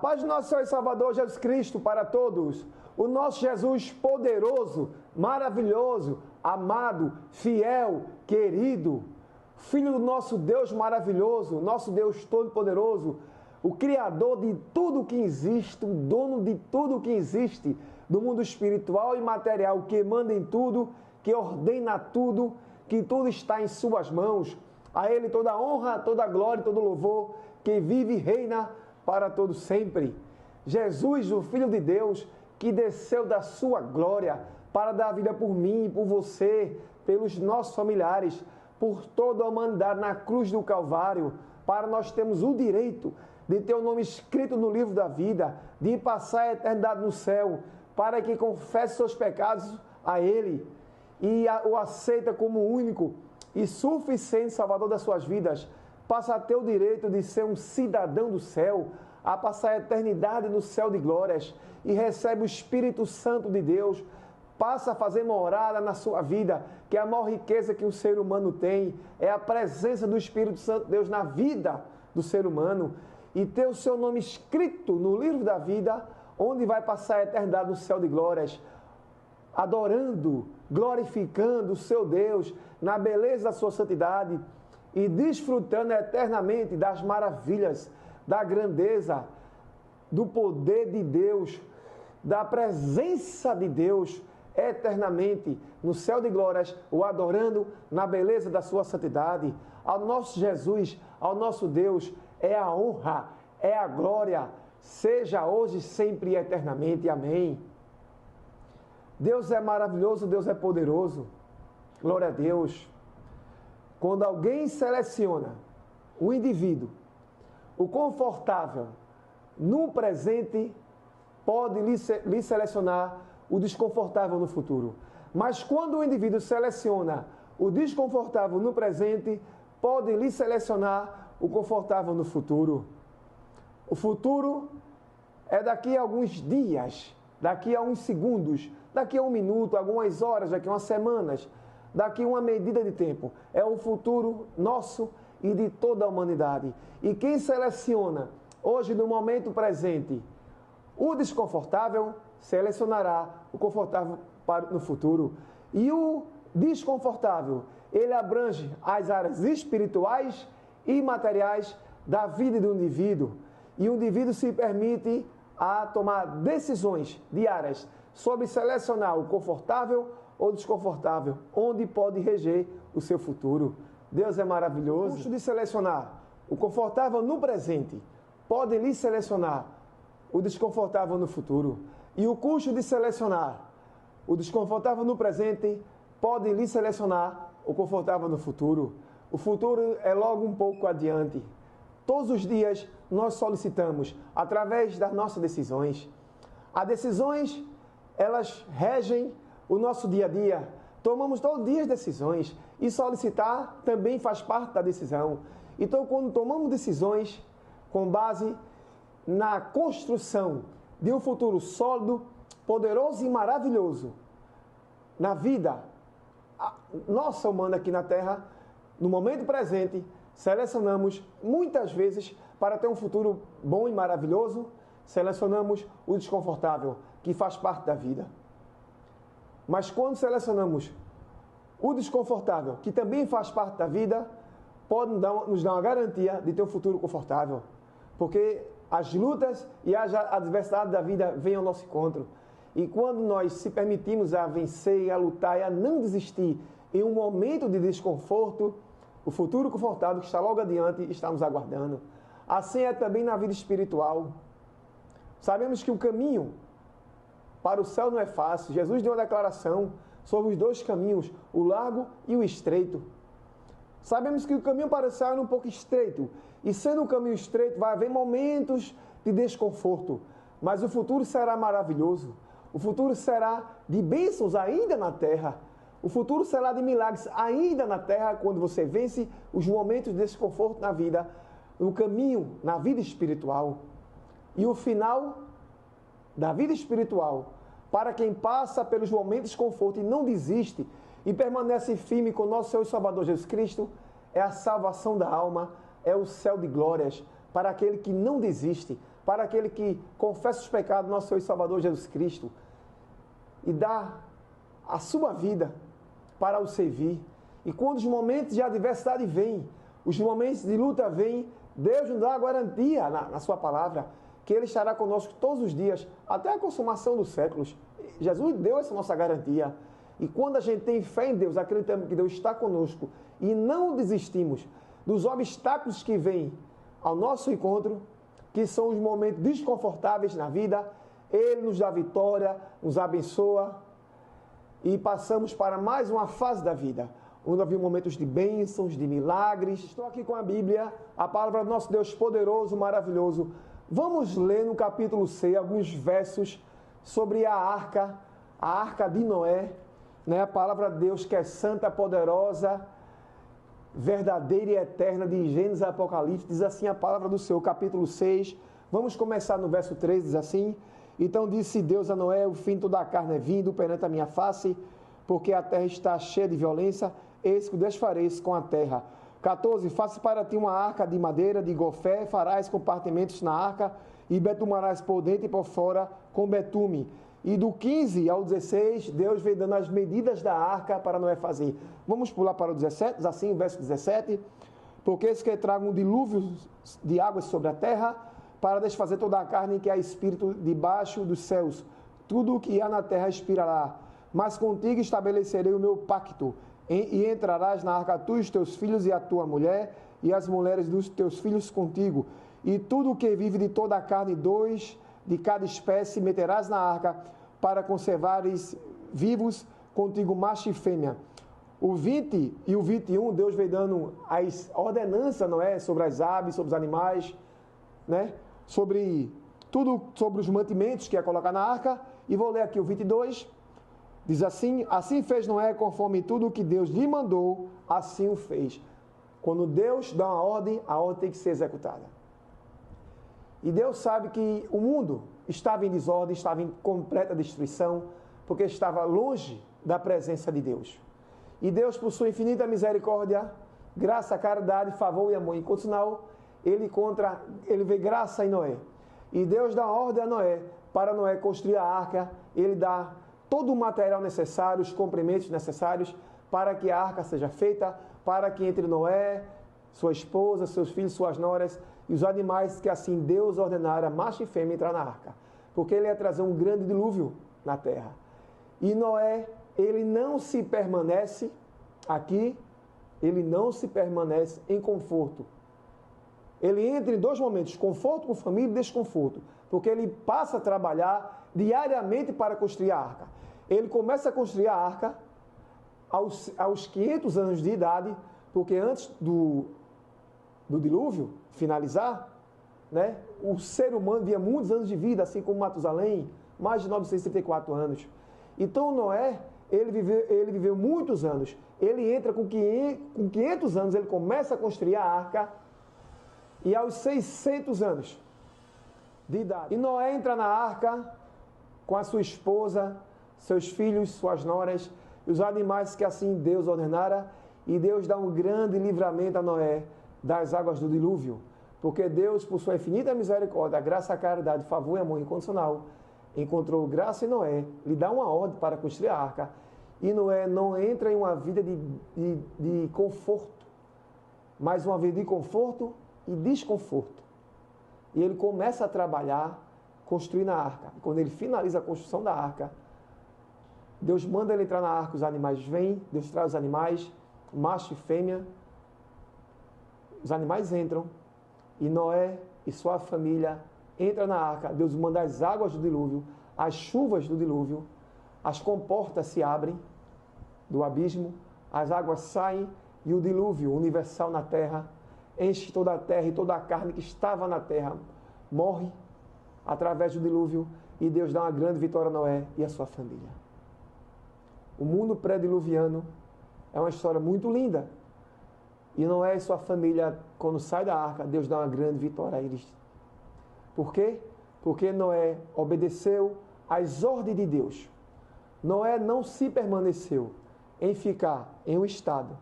paz do nosso Senhor e Salvador Jesus Cristo para todos. O nosso Jesus poderoso, maravilhoso, amado, fiel, querido, Filho do nosso Deus maravilhoso, nosso Deus todo-poderoso, o Criador de tudo que existe, o dono de tudo que existe, do mundo espiritual e material, que manda em tudo, que ordena tudo, que tudo está em suas mãos. A Ele toda a honra, toda a glória, todo o louvor, que vive e reina para todo sempre. Jesus, o Filho de Deus, que desceu da sua glória para dar vida por mim, por você, pelos nossos familiares, por toda a humanidade na cruz do Calvário, para nós termos o direito de ter o nome escrito no livro da vida, de passar a eternidade no céu, para que confesse seus pecados a Ele e o aceita como único e suficiente Salvador das suas vidas, passa a ter o direito de ser um cidadão do céu, a passar a eternidade no céu de glórias e recebe o Espírito Santo de Deus, passa a fazer morada na sua vida, que a maior riqueza que o ser humano tem é a presença do Espírito Santo de Deus na vida do ser humano e ter o seu nome escrito no livro da vida, onde vai passar a eternidade no céu de glórias, adorando, glorificando o seu Deus na beleza da sua santidade e desfrutando eternamente das maravilhas, da grandeza, do poder de Deus, da presença de Deus eternamente no céu de glórias, o adorando na beleza da sua santidade. Ao nosso Jesus, ao nosso Deus, é a honra, é a glória, seja hoje, sempre e eternamente. Amém. Deus é maravilhoso, Deus é poderoso. Glória a Deus. Quando alguém seleciona o indivíduo, o confortável, no presente, pode lhe selecionar o desconfortável no futuro. Mas quando o indivíduo seleciona o desconfortável no presente, pode lhe selecionar o confortável no futuro. O futuro é daqui a alguns dias, daqui a uns segundos, daqui a um minuto, algumas horas, daqui a umas semanas, daqui a uma medida de tempo. É o futuro nosso e de toda a humanidade. E quem seleciona hoje, no momento presente, o desconfortável, selecionará o confortável no futuro. E o desconfortável, ele abrange as áreas espirituais e materiais da vida do indivíduo. E o indivíduo se permite a tomar decisões diárias sobre selecionar o confortável ou desconfortável, onde pode reger o seu futuro. Deus é maravilhoso. O custo de selecionar o confortável no presente pode lhe selecionar o desconfortável no futuro. E o custo de selecionar o desconfortável no presente pode lhe selecionar o confortável no futuro. O futuro é logo um pouco adiante. Todos os dias nós solicitamos, através das nossas decisões. As decisões, elas regem o nosso dia a dia. Tomamos todos os dias decisões. E solicitar também faz parte da decisão. Então, quando tomamos decisões com base na construção de um futuro sólido, poderoso e maravilhoso na vida nossa humana aqui na Terra, no momento presente, selecionamos muitas vezes para ter um futuro bom e maravilhoso, selecionamos o desconfortável, que faz parte da vida. Mas quando selecionamos o desconfortável, que também faz parte da vida, pode nos dar uma garantia de ter um futuro confortável. Porque as lutas e as adversidades da vida vêm ao nosso encontro. E quando nós se permitimos a vencer, a lutar e a não desistir em um momento de desconforto, o futuro confortável que está logo adiante está nos aguardando. Assim é também na vida espiritual. Sabemos que o caminho para o céu não é fácil. Jesus deu uma declaração sobre os dois caminhos, o largo e o estreito. Sabemos que o caminho para o céu é um pouco estreito. E sendo um caminho estreito, vai haver momentos de desconforto. Mas o futuro será maravilhoso. O futuro será de bênçãos ainda na terra. O futuro será de milagres ainda na terra, quando você vence os momentos de desconforto na vida, no caminho, na vida espiritual. E o final da vida espiritual, para quem passa pelos momentos de desconforto e não desiste, e permanece firme com nosso Senhor e Salvador Jesus Cristo, é a salvação da alma, é o céu de glórias, para aquele que não desiste, para aquele que confessa os pecados do nosso Senhor e Salvador Jesus Cristo e dá a sua vida para o servir. E quando os momentos de adversidade vêm, os momentos de luta vêm, Deus nos dá a garantia na sua palavra que Ele estará conosco todos os dias, até a consumação dos séculos. Jesus deu essa nossa garantia. E quando a gente tem fé em Deus, acreditamos que Deus está conosco e não desistimos dos obstáculos que vêm ao nosso encontro, que são os momentos desconfortáveis na vida, Ele nos dá vitória, nos abençoa e passamos para mais uma fase da vida, onde havia momentos de bênçãos, de milagres. Estou aqui com a Bíblia, a palavra do nosso Deus poderoso, maravilhoso. Vamos ler no capítulo 6 alguns versos sobre a arca de Noé, né? A palavra de Deus que é santa, poderosa, verdadeira e eterna, de Gênesis e Apocalipse, diz assim a palavra do Senhor, capítulo 6, vamos começar no verso 3, diz assim: então disse Deus a Noé, o fim de toda a carne é vindo perante a minha face, porque a terra está cheia de violência, eis que desfareis com a terra. 14, faça para ti uma arca de madeira, de gofé, farás compartimentos na arca, e betumarás por dentro e por fora com betume. E do 15 ao 16, Deus vem dando as medidas da arca para Noé fazer. Vamos pular para o 17, diz assim, o verso 17. Porque eis que trago um dilúvio de águas sobre a terra, para desfazer toda a carne que há espírito debaixo dos céus. Tudo o que há na terra expirará. Mas contigo estabelecerei o meu pacto, e entrarás na arca tu e os teus filhos e a tua mulher, e as mulheres dos teus filhos contigo. E tudo o que vive de toda a carne, 2 de cada espécie, meterás na arca, para conservares vivos contigo macho e fêmea. O 20 e o 21, Deus veio dando as ordenanças, não é? Sobre as aves, sobre os animais, né? Sobre tudo, sobre os mantimentos que ia colocar na arca. E vou ler aqui o 22. Diz assim: assim fez Noé conforme tudo o que Deus lhe mandou, assim o fez. Quando Deus dá uma ordem, a ordem tem que ser executada. E Deus sabe que o mundo estava em desordem, estava em completa destruição, porque estava longe da presença de Deus. E Deus, por sua infinita misericórdia, graça, caridade, favor e amor incondicional, ele vê graça em Noé. E Deus dá ordem a Noé, para Noé construir a arca. Ele dá todo o material necessário, os comprimentos necessários, para que a arca seja feita, para que entre Noé, sua esposa, seus filhos, suas noras, e os animais que assim Deus ordenara, macho e fêmea, entrar na arca. Porque ele ia trazer um grande dilúvio na terra. E Noé, ele não se permanece aqui, ele não se permanece em conforto. Ele entra em dois momentos, conforto com família e desconforto. Porque ele passa a trabalhar diariamente para construir a arca. Ele começa a construir a arca aos 500 anos de idade, porque antes do dilúvio finalizar, né, o ser humano via muitos anos de vida, assim como Matusalém, mais de 934 anos. Então Noé, ele viveu muitos anos. Ele entra com 500 anos, ele começa a construir a arca, e aos 600 anos de idade. E Noé entra na arca com a sua esposa, seus filhos, suas noras, e os animais que assim Deus ordenara, e Deus dá um grande livramento a Noé das águas do dilúvio, porque Deus, por sua infinita misericórdia, graça, caridade, favor e amor incondicional, encontrou graça em Noé, lhe dá uma ordem para construir a arca, e Noé não entra em uma vida de conforto, mas uma vida de conforto e desconforto. E ele começa a trabalhar, construindo a arca. Quando ele finaliza a construção da arca, Deus manda ele entrar na arca, os animais vêm, Deus traz os animais, macho e fêmea, os animais entram, e Noé e sua família entram na arca. Deus manda as águas do dilúvio, as chuvas do dilúvio, as comportas se abrem do abismo, as águas saem e o dilúvio universal na terra enche toda a terra, e toda a carne que estava na terra morre através do dilúvio, e Deus dá uma grande vitória a Noé e a sua família. O mundo pré-diluviano é uma história muito linda. E Noé e sua família, quando sai da arca, Deus dá uma grande vitória a eles. Por quê? Porque Noé obedeceu às ordens de Deus. Noé não se permaneceu em ficar em um estado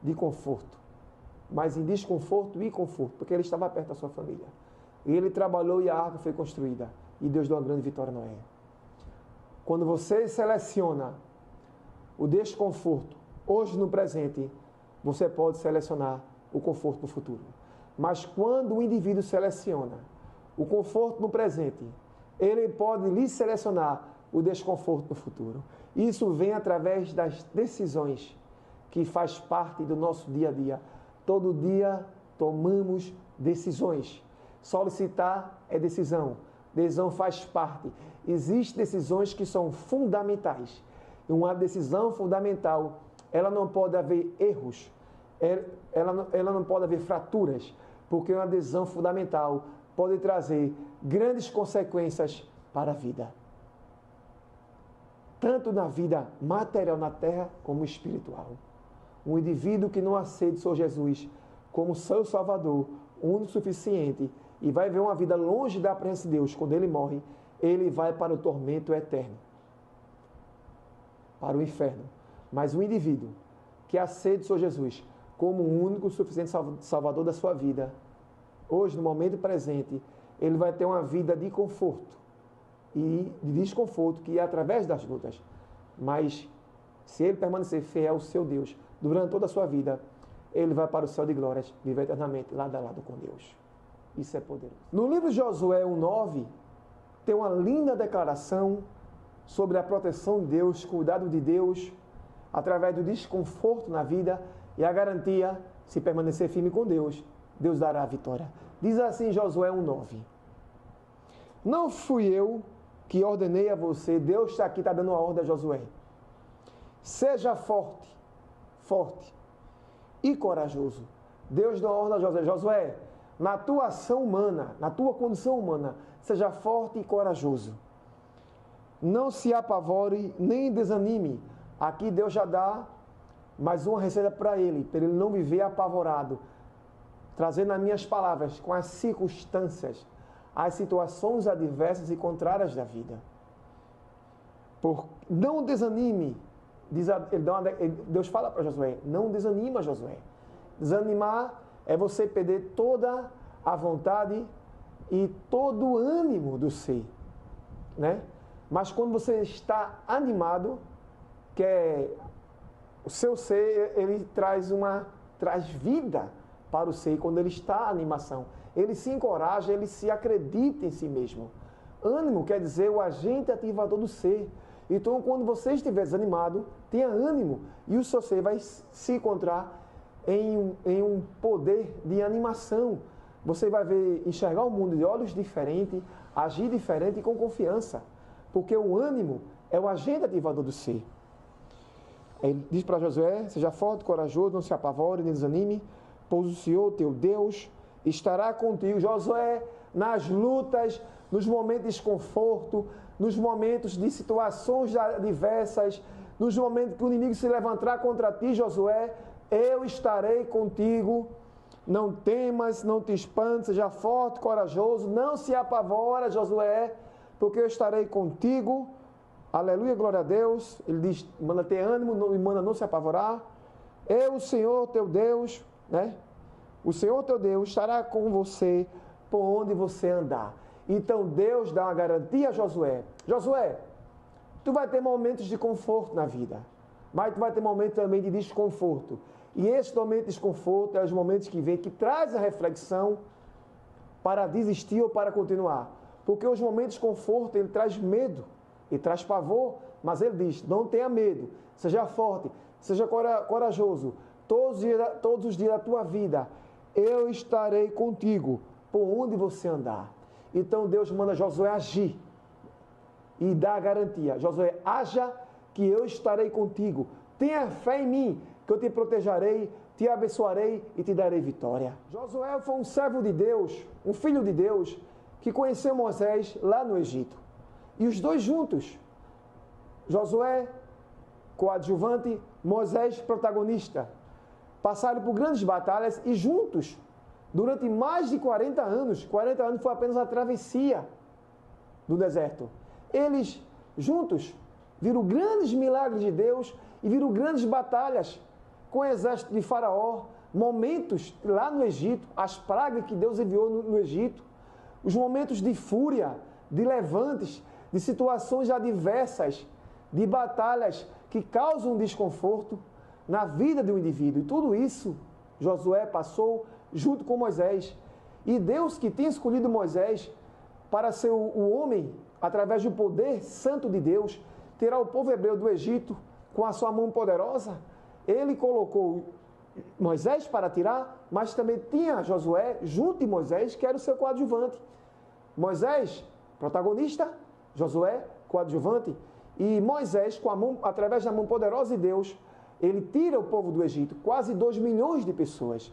de conforto, mas em desconforto e conforto, porque ele estava perto da sua família. E ele trabalhou e a arca foi construída. E Deus deu uma grande vitória a Noé. Quando você seleciona o desconforto, hoje no presente, você pode selecionar o conforto no futuro. Mas quando o indivíduo seleciona o conforto no presente, ele pode lhe selecionar o desconforto no futuro. Isso vem através das decisões que faz parte do nosso dia a dia. Todo dia tomamos decisões. Solicitar é decisão. Decisão faz parte. Existem decisões que são fundamentais. E uma decisão fundamental, ela não pode haver erros, ela não pode haver fraturas, porque uma decisão fundamental pode trazer grandes consequências para a vida. Tanto na vida material na terra, como espiritual. Um indivíduo que não aceita o Senhor Jesus como seu Salvador, único suficiente, e vai ver uma vida longe da presença de Deus, quando ele morre, ele vai para o tormento eterno, para o inferno. Mas o indivíduo que aceita o Senhor Jesus como o único suficiente Salvador da sua vida, hoje, no momento presente, ele vai ter uma vida de conforto e de desconforto, que é através das lutas. Mas, se ele permanecer fiel ao seu Deus durante toda a sua vida, ele vai para o céu de glórias, viver eternamente lado a lado com Deus. Isso é poderoso. No livro de Josué 1:9, tem uma linda declaração sobre a proteção de Deus, cuidado de Deus, através do desconforto na vida e a garantia, se permanecer firme com Deus, Deus dará a vitória. Diz assim Josué 1:9. Não fui eu que ordenei a você, Deus está aqui, está dando uma ordem a Josué. Seja forte, forte e corajoso. Deus dá uma ordem a Josué. Josué, na tua ação humana, na tua condição humana, seja forte e corajoso. Não se apavore, nem desanime. Aqui Deus já dá mais uma receita para ele não viver apavorado. Trazendo as minhas palavras com as circunstâncias, as situações adversas e contrárias da vida. Não desanime. Deus fala para Josué, não desanima, Josué. Desanimar é você perder toda a vontade e todo o ânimo do ser, né? Mas quando você está animado, que é o seu ser, ele traz vida para o ser. Quando ele está em animação, ele se encoraja, ele se acredita em si mesmo. Ânimo quer dizer o agente ativador do ser. Então, quando você estiver desanimado, tenha ânimo e o seu ser vai se encontrar em um poder de animação. Você vai enxergar o mundo de olhos diferentes, agir diferente e com confiança. Porque o ânimo é o agente ativador do ser. Ele diz para Josué, seja forte, corajoso, não se apavore, nem desanime, pois o Senhor, teu Deus, estará contigo. Josué, nas lutas, nos momentos de desconforto, nos momentos de situações adversas, nos momentos que o inimigo se levantará contra ti, Josué, eu estarei contigo. Não temas, não te espantes, seja forte, corajoso, não se apavora, Josué, porque eu estarei contigo. Aleluia, glória a Deus. Ele diz, manda ter ânimo e manda não se apavorar. Eu, o Senhor teu Deus, né? O Senhor teu Deus estará com você por onde você andar. Então Deus dá uma garantia a Josué. Josué, tu vai ter momentos de conforto na vida, mas tu vai ter momentos também de desconforto. E esse momento de desconforto é os momentos que vem, que traz a reflexão para desistir ou para continuar. Porque os momentos de conforto, ele traz medo, ele traz pavor, mas ele diz, não tenha medo, seja forte, seja corajoso. Todos os dias da tua vida, eu estarei contigo, por onde você andar. Então Deus manda Josué agir e dá a garantia. Josué, haja que eu estarei contigo. Tenha fé em mim, que eu te protegerei, te abençoarei e te darei vitória. Josué foi um servo de Deus, um filho de Deus, que conheceu Moisés lá no Egito. E os dois juntos, Josué, coadjuvante, Moisés, protagonista, passaram por grandes batalhas e juntos, durante mais de 40 anos foi apenas a travessia do deserto. Eles, juntos, viram grandes milagres de Deus e viram grandes batalhas com o exército de Faraó, momentos lá no Egito, as pragas que Deus enviou no Egito, os momentos de fúria, de levantes, de situações adversas, de batalhas que causam desconforto na vida do indivíduo. E tudo isso Josué passou junto com Moisés. E Deus, que tinha escolhido Moisés para ser o homem, através do poder santo de Deus, tirar o povo hebreu do Egito com a sua mão poderosa, ele colocou Moisés para tirar, mas também tinha Josué junto de Moisés, que era o seu coadjuvante. Moisés, protagonista, Josué, coadjuvante, e Moisés, com a mão, através da mão poderosa de Deus, ele tira o povo do Egito, quase 2 milhões de pessoas.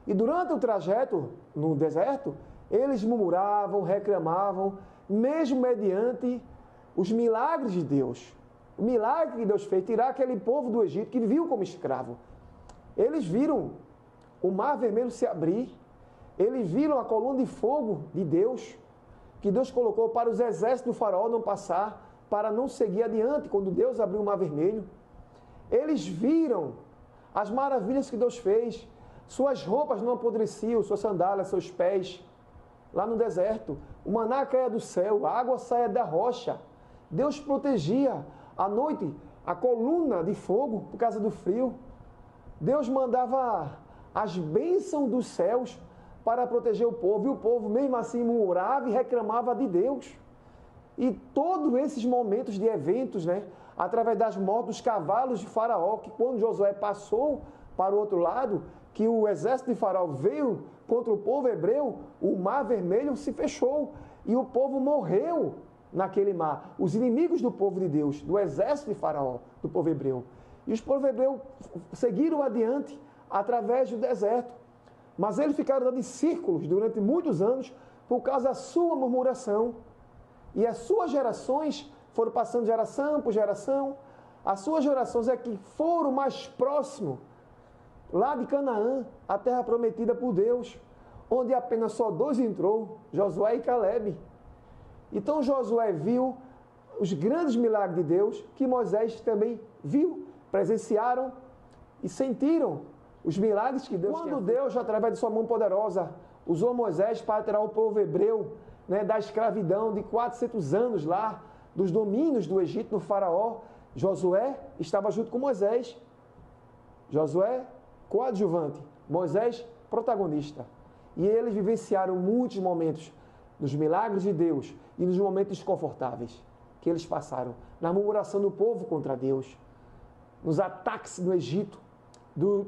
E durante o trajeto no deserto, eles murmuravam, reclamavam, mesmo mediante os milagres de Deus. O milagre que Deus fez, tirar aquele povo do Egito que viviam como escravo. Eles viram o mar vermelho se abrir, eles viram a coluna de fogo de Deus, que Deus colocou para os exércitos do faraó não passar, para não seguir adiante, quando Deus abriu o mar vermelho. Eles viram as maravilhas que Deus fez, suas roupas não apodreciam, suas sandálias, seus pés, lá no deserto. O maná caia do céu, a água saia da rocha. Deus protegia à noite a coluna de fogo por causa do frio. Deus mandava as bênçãos dos céus para proteger o povo, e o povo mesmo assim murmurava e reclamava de Deus. E todos esses momentos de eventos, através das mortes dos cavalos de Faraó, que quando Josué passou para o outro lado, que o exército de Faraó veio contra o povo hebreu, o mar vermelho se fechou e o povo morreu naquele mar. Os inimigos do povo de Deus, do exército de Faraó, do povo hebreu. E os povos hebreus seguiram adiante através do deserto. Mas eles ficaram dando em círculos durante muitos anos por causa da sua murmuração. E as suas gerações foram passando de geração por geração. As suas gerações é que foram mais próximos lá de Canaã, a terra prometida por Deus, onde apenas só 2 entrou, Josué e Calebe. Então Josué viu os grandes milagres de Deus, que Moisés também viu, presenciaram e sentiram os milagres que Deus tinha feito. Quando Deus, através de sua mão poderosa, usou Moisés para tirar o povo hebreu da escravidão de 400 anos lá, dos domínios do Egito, no faraó, Josué estava junto com Moisés. Josué, coadjuvante, Moisés, protagonista. E eles vivenciaram muitos momentos dos milagres de Deus e nos momentos desconfortáveis que eles passaram, na murmuração do povo contra Deus, nos ataques no Egito,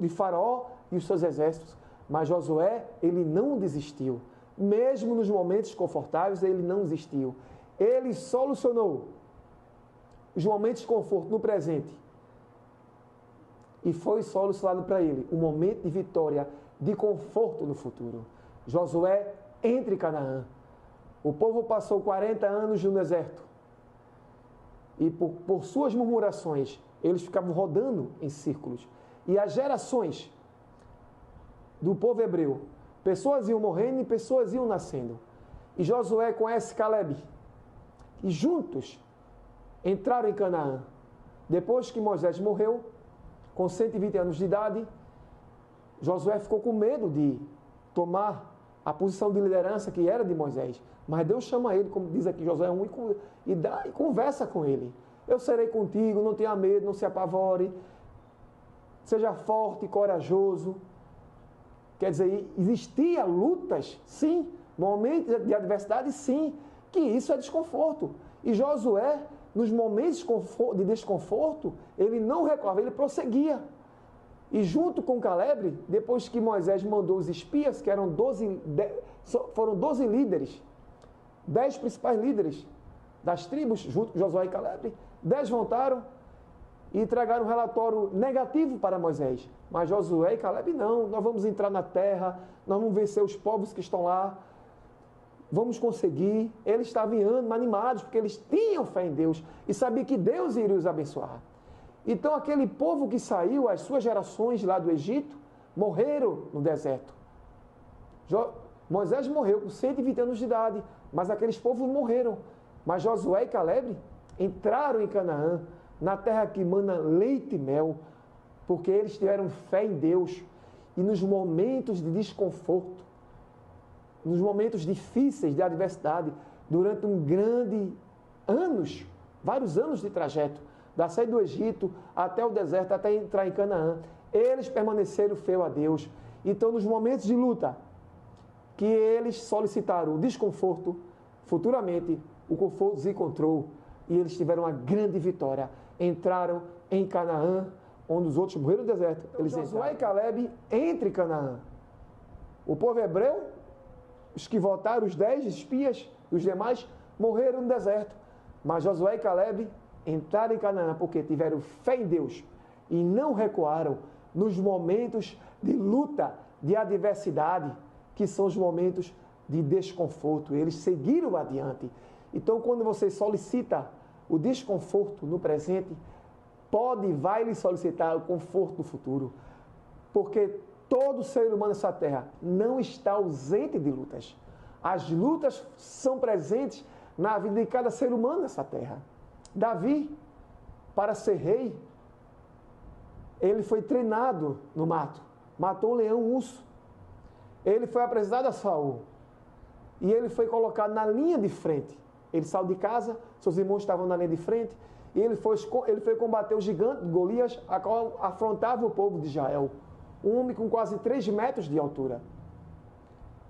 de Faraó e os seus exércitos. Mas Josué, ele não desistiu. Mesmo nos momentos confortáveis, ele não desistiu. Ele solucionou os momentos de conforto no presente. E foi solucionado para ele um momento de vitória, de conforto no futuro. Josué entra em Canaã. O povo passou 40 anos no deserto. E por suas murmurações, eles ficavam rodando em círculos. E as gerações do povo hebreu, pessoas iam morrendo e pessoas iam nascendo. E Josué conhece Calebe. E juntos entraram em Canaã. Depois que Moisés morreu, com 120 anos de idade, Josué ficou com medo de tomar a posição de liderança que era de Moisés. Mas Deus chama ele, como diz aqui Josué 1, e conversa com ele. Eu serei contigo, não tenha medo, não se apavore. Seja forte e corajoso. Quer dizer, existia lutas, sim. Momentos de adversidade, sim. Que isso é desconforto. E Josué, nos momentos de desconforto, ele não recuava, ele prosseguia. E junto com Calebe, depois que Moisés mandou os espias, que foram 12 líderes, 10 principais líderes das tribos, junto com Josué e Calebe, 10 voltaram e entregaram um relatório negativo para Moisés. Mas Josué e Calebe não, nós vamos entrar na terra, nós vamos vencer os povos que estão lá, vamos conseguir. Eles estavam animados, porque eles tinham fé em Deus e sabiam que Deus iria os abençoar. Então aquele povo que saiu, as suas gerações lá do Egito, morreram no deserto. Moisés morreu com 120 anos de idade, mas aqueles povos morreram. Mas Josué e Calebe entraram em Canaã, na terra que mana leite e mel, porque eles tiveram fé em Deus. E nos momentos de desconforto, nos momentos difíceis de adversidade, durante vários anos de trajeto, da saída do Egito até o deserto, até entrar em Canaã, eles permaneceram fiel a Deus. Então, nos momentos de luta, que eles solicitaram o desconforto, futuramente o conforto os encontrou e eles tiveram uma grande vitória. Entraram em Canaã, onde os outros morreram no deserto. Então, eles Josué e Caleb entre em Canaã. O povo hebreu, os que voltaram, os 10 espias, os demais, morreram no deserto. Mas Josué e Caleb entraram em Canaã porque tiveram fé em Deus e não recuaram nos momentos de luta, de adversidade, que são os momentos de desconforto. Eles seguiram adiante. Então, quando você solicita o desconforto no presente, vai lhe solicitar o conforto no futuro. Porque todo ser humano nessa terra não está ausente de lutas. As lutas são presentes na vida de cada ser humano nessa terra. Davi, para ser rei, ele foi treinado no mato. Matou um leão, um urso. Ele foi apresentado a Saul. E ele foi colocado na linha de frente. Ele saiu de casa, seus irmãos estavam na linha de frente. E ele foi combater o gigante Golias, a qual afrontava o povo de Israel. Um homem com quase 3 metros de altura.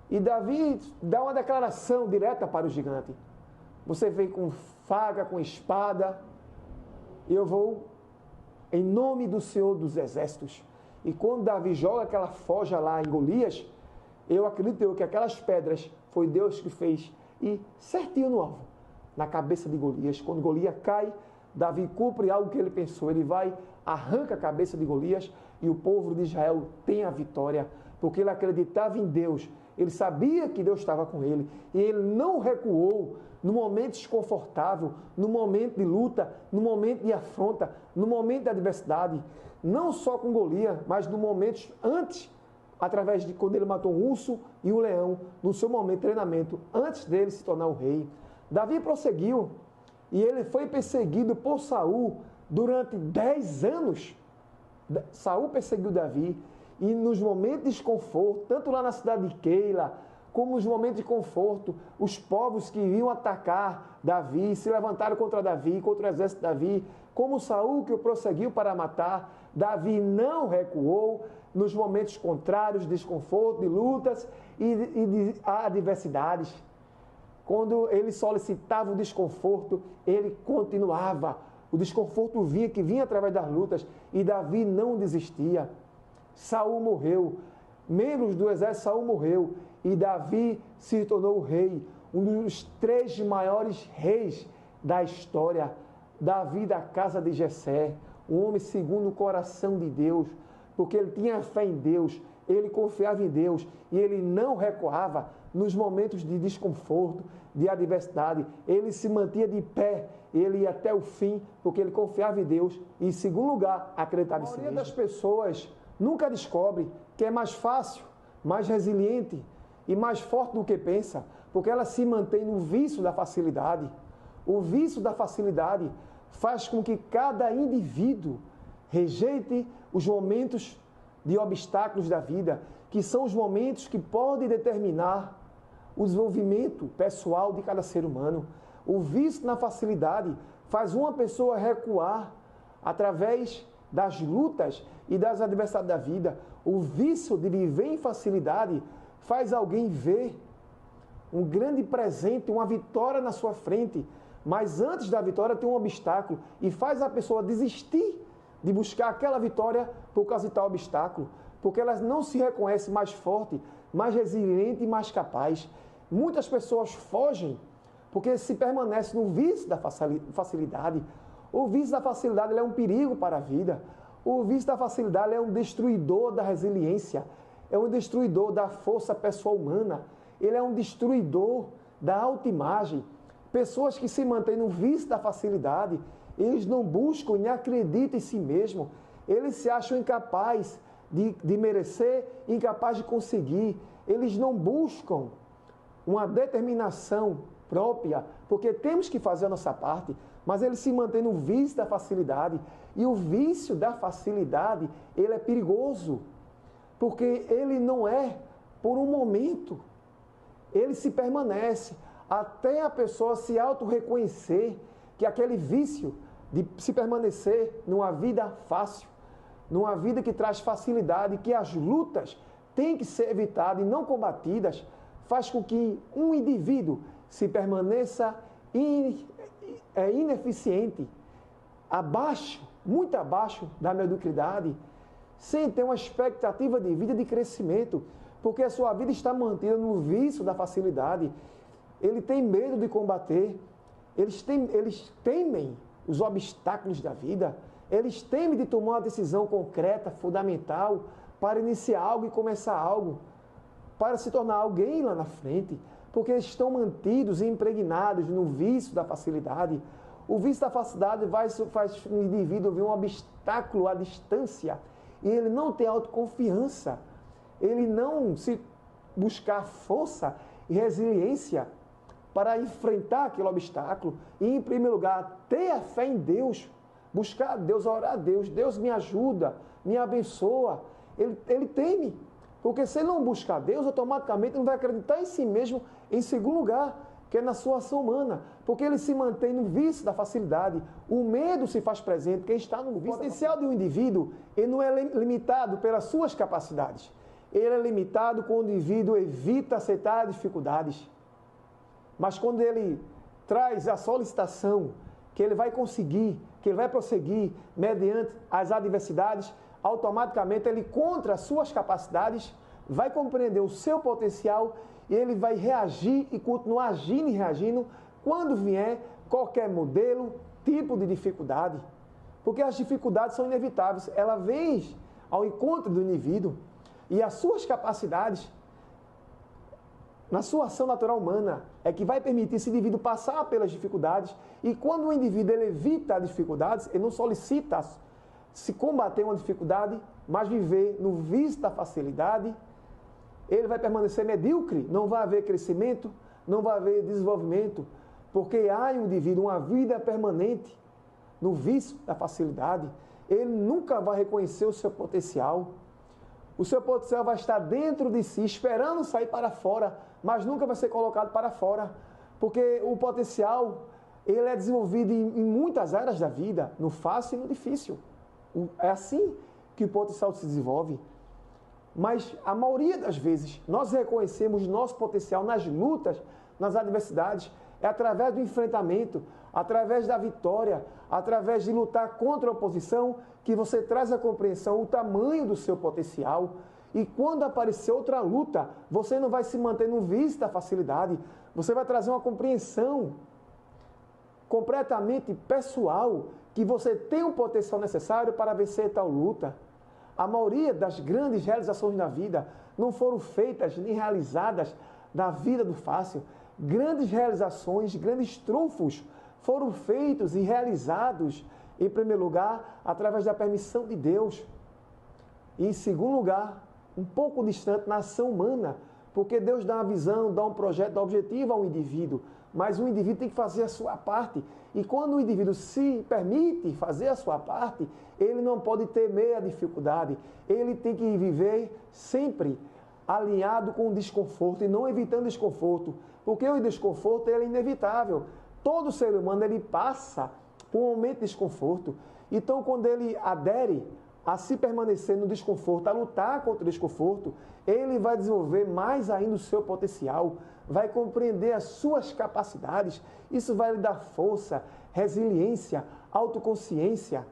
E Davi dá uma declaração direta para o gigante. Você vem com faca, com espada. Eu vou em nome do Senhor dos Exércitos. E quando Davi joga aquela forja lá em Golias, eu acredito que aquelas pedras foi Deus que fez. E certinho no alvo, na cabeça de Golias. Quando Golias cai, Davi cumpre algo que ele pensou. Ele vai, arranca a cabeça de Golias e o povo de Israel tem a vitória. Porque ele acreditava em Deus. Ele sabia que Deus estava com ele. E ele não recuou no momento desconfortável, no momento de luta, no momento de afronta, no momento de adversidade. Não só com Golias, mas no momento antes, através de quando ele matou o urso e o leão, no seu momento de treinamento, antes dele se tornar o rei. Davi prosseguiu e ele foi perseguido por Saul durante 10 anos. Saul perseguiu Davi e nos momentos de desconforto, tanto lá na cidade de Keila, como nos momentos de conforto, os povos que iam atacar Davi, se levantaram contra Davi, contra o exército de Davi, como Saul que o prosseguiu para matar, Davi não recuou nos momentos contrários, de desconforto, de lutas e de adversidades. Quando ele solicitava o desconforto, ele continuava. O desconforto vinha através das lutas e Davi não desistia. Saul morreu, membros do exército Saul morreu e Davi se tornou o rei, um dos 3 maiores reis da história. Davi da casa de Jessé, um homem segundo o coração de Deus, porque ele tinha fé em Deus, ele confiava em Deus e ele não recuava nos momentos de desconforto, de adversidade. Ele se mantinha de pé, ele ia até o fim, porque ele confiava em Deus e, em segundo lugar, acreditava em si mesmo. A maioria das pessoas nunca descobre que é mais fácil, mais resiliente e mais forte do que pensa, porque ela se mantém no vício da facilidade. O vício da facilidade faz com que cada indivíduo rejeite os momentos de obstáculos da vida, que são os momentos que podem determinar o desenvolvimento pessoal de cada ser humano. O vício na facilidade faz uma pessoa recuar através das lutas e das adversidades da vida. O vício de viver em facilidade faz alguém ver um grande presente, uma vitória na sua frente, mas antes da vitória tem um obstáculo e faz a pessoa desistir de buscar aquela vitória por causa de tal obstáculo, porque ela não se reconhece mais forte, mais resiliente e mais capaz. Muitas pessoas fogem porque se permanece no vício da facilidade. O vício da facilidade é um perigo para a vida. O vício da facilidade é um destruidor da resiliência, é um destruidor da força pessoal humana, ele é um destruidor da autoimagem. Pessoas que se mantêm no vício da facilidade, eles não buscam nem acreditam em si mesmos, eles se acham incapazes de merecer, incapazes de conseguir, eles não buscam uma determinação própria, porque temos que fazer a nossa parte, mas ele se mantém no vício da facilidade. E o vício da facilidade, ele é perigoso, porque ele não é por um momento. ele se permanece até a pessoa se auto-reconhecer que aquele vício de se permanecer numa vida fácil, numa vida que traz facilidade, que as lutas têm que ser evitadas e não combatidas, faz com que um indivíduo se permaneça ineficiente, abaixo, muito abaixo da mediocridade, sem ter uma expectativa de vida de crescimento, porque a sua vida está mantida no vício da facilidade. Ele tem medo de combater, eles temem os obstáculos da vida, eles temem de tomar uma decisão concreta, fundamental, para iniciar algo e começar algo, para se tornar alguém lá na frente, porque eles estão mantidos e impregnados no vício da facilidade. O vício da facilidade faz o indivíduo ver um obstáculo à distância e ele não tem autoconfiança, ele não se buscar força e resiliência para enfrentar aquele obstáculo e, em primeiro lugar, ter a fé em Deus, buscar a Deus, orar a Deus, Deus me ajuda, me abençoa. Ele teme, porque se ele não buscar Deus, automaticamente ele não vai acreditar em si mesmo, em segundo lugar, que é na sua ação humana, porque ele se mantém no vício da facilidade, o medo se faz presente, quem está no vício. O potencial de um indivíduo, ele não é limitado pelas suas capacidades, ele é limitado quando o indivíduo evita aceitar dificuldades. Mas quando ele traz a solicitação que ele vai conseguir, que ele vai prosseguir mediante as adversidades, automaticamente ele, contra as suas capacidades, vai compreender o seu potencial e ele vai reagir e continuar agindo e reagindo quando vier qualquer modelo, tipo de dificuldade. Porque as dificuldades são inevitáveis, ela vem ao encontro do indivíduo e as suas capacidades, na sua ação natural humana, é que vai permitir esse indivíduo passar pelas dificuldades. E quando o indivíduo ele evita as dificuldades, ele não solicita se combater uma dificuldade, mas viver no vício da facilidade, ele vai permanecer medíocre, não vai haver crescimento, não vai haver desenvolvimento, porque há em um indivíduo uma vida permanente no vício da facilidade, ele nunca vai reconhecer o seu potencial. O seu potencial vai estar dentro de si, esperando sair para fora, mas nunca vai ser colocado para fora, porque o potencial ele é desenvolvido em muitas áreas da vida, no fácil e no difícil. É assim que o potencial se desenvolve. Mas a maioria das vezes nós reconhecemos nosso potencial nas lutas, nas adversidades, é através do enfrentamento, através da vitória, através de lutar contra a oposição, que você traz a compreensão, o tamanho do seu potencial. E quando aparecer outra luta, você não vai se manter no vício da facilidade, você vai trazer uma compreensão completamente pessoal, que você tem o potencial necessário para vencer tal luta. A maioria das grandes realizações na vida não foram feitas nem realizadas na vida do fácil. Grandes realizações, grandes trunfos foram feitos e realizados, em primeiro lugar, através da permissão de Deus. E, em segundo lugar, um pouco distante na ação humana, porque Deus dá uma visão, dá um projeto, dá um objetivo ao indivíduo, mas o indivíduo tem que fazer a sua parte. E quando o indivíduo se permite fazer a sua parte, ele não pode temer a dificuldade, ele tem que viver sempre alinhado com o desconforto e não evitando desconforto, porque o desconforto ele é inevitável. Todo ser humano ele passa por um momento de desconforto. Então, quando ele adere a se permanecer no desconforto, a lutar contra o desconforto, ele vai desenvolver mais ainda o seu potencial, vai compreender as suas capacidades. Isso vai lhe dar força, resiliência, autoconsciência,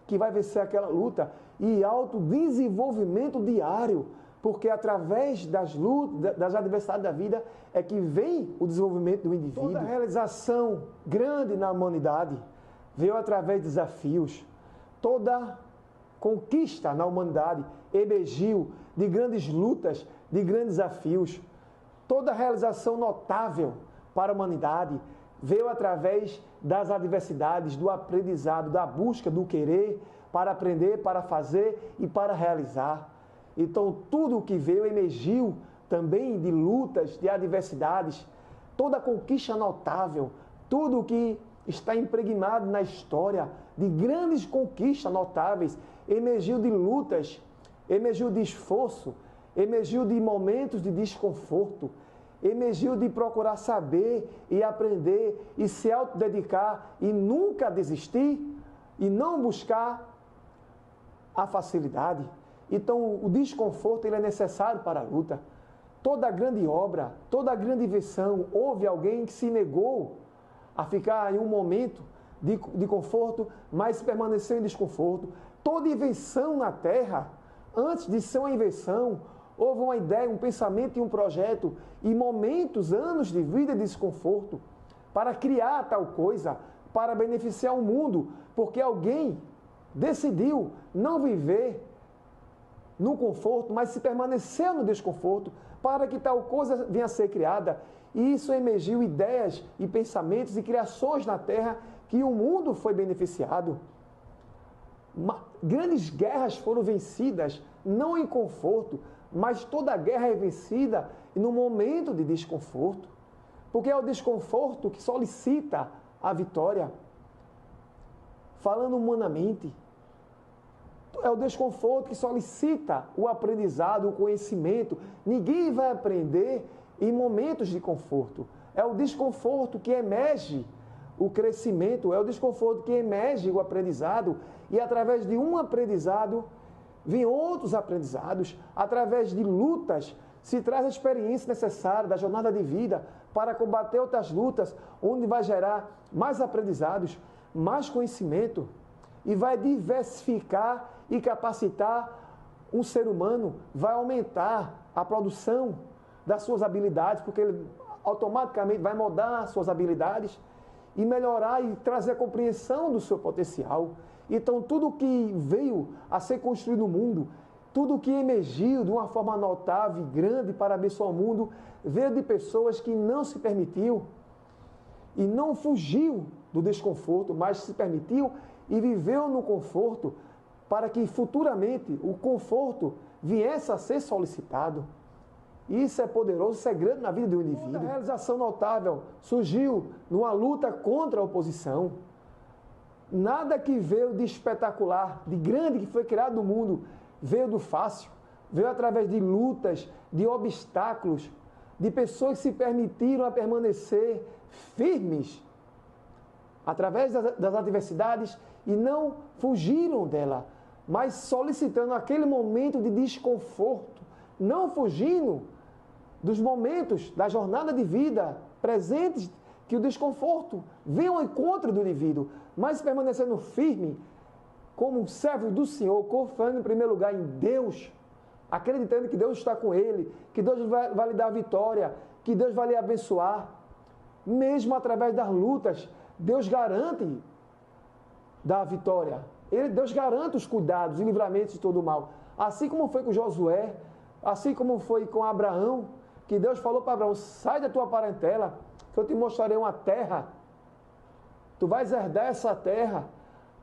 que vai vencer aquela luta, e autodesenvolvimento diário, porque através das lutas, das adversidades da vida, é que vem o desenvolvimento do indivíduo. Toda realização grande na humanidade veio através de desafios. Toda conquista na humanidade emergiu de grandes lutas, de grandes desafios. Toda realização notável para a humanidade veio através das adversidades, do aprendizado, da busca, do querer, para aprender, para fazer e para realizar. Então, tudo o que veio emergiu também de lutas, de adversidades. Toda conquista notável, tudo o que está impregnado na história de grandes conquistas notáveis, emergiu de lutas, emergiu de esforço, emergiu de momentos de desconforto, emergiu de procurar saber e aprender e se autodedicar e nunca desistir e não buscar a facilidade. Então, o desconforto ele é necessário para a luta. Toda grande obra, toda grande invenção, houve alguém que se negou a ficar em um momento de conforto, mas permaneceu em desconforto. Toda invenção na Terra, antes de ser uma invenção, houve uma ideia, um pensamento e um projeto, e momentos, anos de vida de desconforto, para criar tal coisa, para beneficiar o mundo, porque alguém decidiu não viver no conforto, mas se permanecer no desconforto, para que tal coisa venha a ser criada. E isso emergiu ideias e pensamentos e criações na Terra que o mundo foi beneficiado. Grandes guerras foram vencidas, não em conforto, mas toda guerra é vencida no momento de desconforto. Porque é o desconforto que solicita a vitória. Falando humanamente, é o desconforto que solicita o aprendizado, o conhecimento. Ninguém vai aprender em momentos de conforto. É o desconforto que emerge o crescimento, é o desconforto que emerge o aprendizado, e através de um aprendizado vêm outros aprendizados. Através de lutas se traz a experiência necessária da jornada de vida para combater outras lutas, onde vai gerar mais aprendizados, mais conhecimento, e vai diversificar e capacitar um ser humano, vai aumentar a produção das suas habilidades, porque ele automaticamente vai mudar suas habilidades e melhorar e trazer a compreensão do seu potencial. Então, tudo que veio a ser construído no mundo, tudo que emergiu de uma forma notável e grande para abençoar o mundo, veio de pessoas que não se permitiu e não fugiu do desconforto, mas se permitiu e viveu no conforto para que futuramente o conforto viesse a ser solicitado. Isso é poderoso, isso é grande na vida de um indivíduo. A realização notável surgiu numa luta contra a oposição. Nada que veio de espetacular, de grande que foi criado no mundo, veio do fácil. Veio através de lutas, de obstáculos, de pessoas que se permitiram a permanecer firmes através das adversidades e não fugiram dela, mas solicitando aquele momento de desconforto, não fugindo dos momentos da jornada de vida presentes, que o desconforto vem ao encontro do indivíduo, mas permanecendo firme como um servo do Senhor, confiando em primeiro lugar em Deus, acreditando que Deus está com ele, que Deus vai lhe dar a vitória, que Deus vai lhe abençoar. Mesmo através das lutas, Deus garante da vitória. Deus garante os cuidados e livramentos de todo o mal. Assim como foi com Josué, assim como foi com Abraão, que Deus falou para Abraão: sai da tua parentela, que eu te mostrarei uma terra. Tu vais herdar essa terra.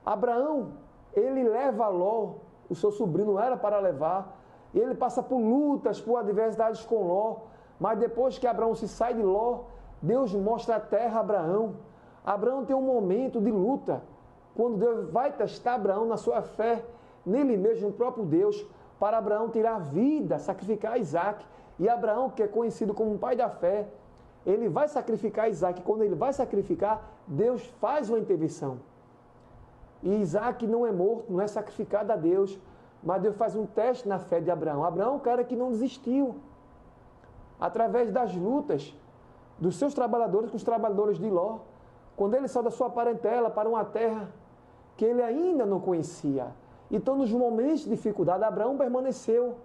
Abraão, ele leva Ló, o seu sobrinho, não era para levar. E ele passa por lutas, por adversidades com Ló. Mas depois que Abraão se sai de Ló, Deus mostra a terra a Abraão. Abraão tem um momento de luta, quando Deus vai testar Abraão na sua fé, nele mesmo, no próprio Deus, para Abraão tirar a vida, sacrificar Isaac. E Abraão, que é conhecido como o pai da fé, ele vai sacrificar Isaac. Quando ele vai sacrificar, Deus faz uma intervenção. E Isaac não é morto, não é sacrificado a Deus, mas Deus faz um teste na fé de Abraão. Abraão é um cara que não desistiu. Através das lutas dos seus trabalhadores com os trabalhadores de Ló, quando ele saiu da sua parentela para uma terra que ele ainda não conhecia. Então, nos momentos de dificuldade, Abraão permaneceu.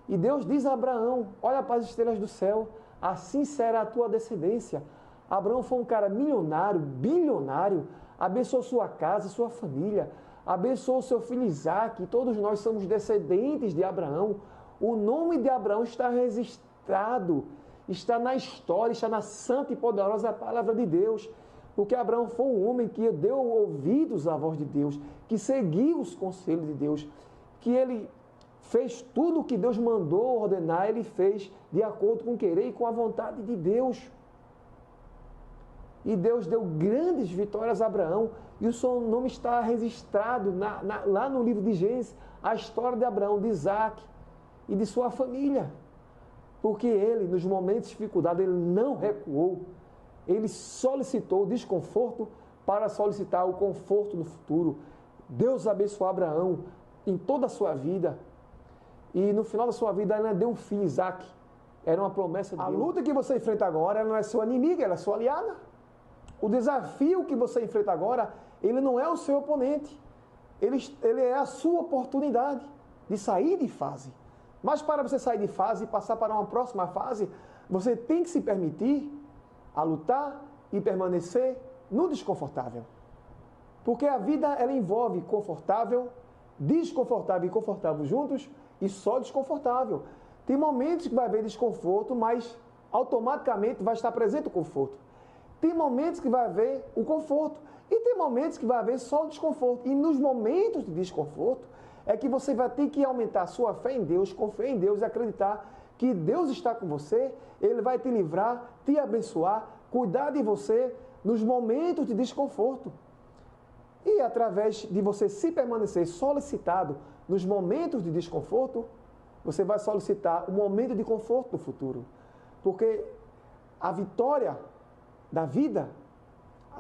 E Deus diz a Abraão: olha para as estrelas do céu, assim será a tua descendência. Abraão foi um cara milionário, bilionário, abençoou sua casa, sua família, abençoou seu filho Isaac, e todos nós somos descendentes de Abraão. O nome de Abraão está registrado, está na história, está na santa e poderosa palavra de Deus. Porque Abraão foi um homem que deu ouvidos à voz de Deus, que seguiu os conselhos de Deus, que ele fez tudo o que Deus mandou ordenar, ele fez de acordo com o querer e com a vontade de Deus. E Deus deu grandes vitórias a Abraão, e o seu nome está registrado lá no livro de Gênesis, a história de Abraão, de Isaac e de sua família. Porque ele, nos momentos de dificuldade, ele não recuou. Ele solicitou o desconforto para solicitar o conforto no futuro. Deus abençoou Abraão em toda a sua vida. E no final da sua vida, ele deu um filho, Isaac. Era uma promessa de Deus. A luta que você enfrenta agora, ela não é sua inimiga, ela é sua aliada. O desafio que você enfrenta agora, ele não é o seu oponente. Ele é a sua oportunidade de sair de fase. Mas para você sair de fase e passar para uma próxima fase, você tem que se permitir a lutar e permanecer no desconfortável. Porque a vida, ela envolve confortável, desconfortável e confortável juntos e só desconfortável. Tem momentos que vai haver desconforto, mas automaticamente vai estar presente o conforto. Tem momentos que vai haver o conforto e tem momentos que vai haver só o desconforto. E nos momentos de desconforto é que você vai ter que aumentar a sua fé em Deus, confiar em Deus e acreditar que Deus está com você, Ele vai te livrar, te abençoar, cuidar de você nos momentos de desconforto. E através de você se permanecer solicitado nos momentos de desconforto, você vai solicitar um momento de conforto no futuro. Porque a vitória da vida,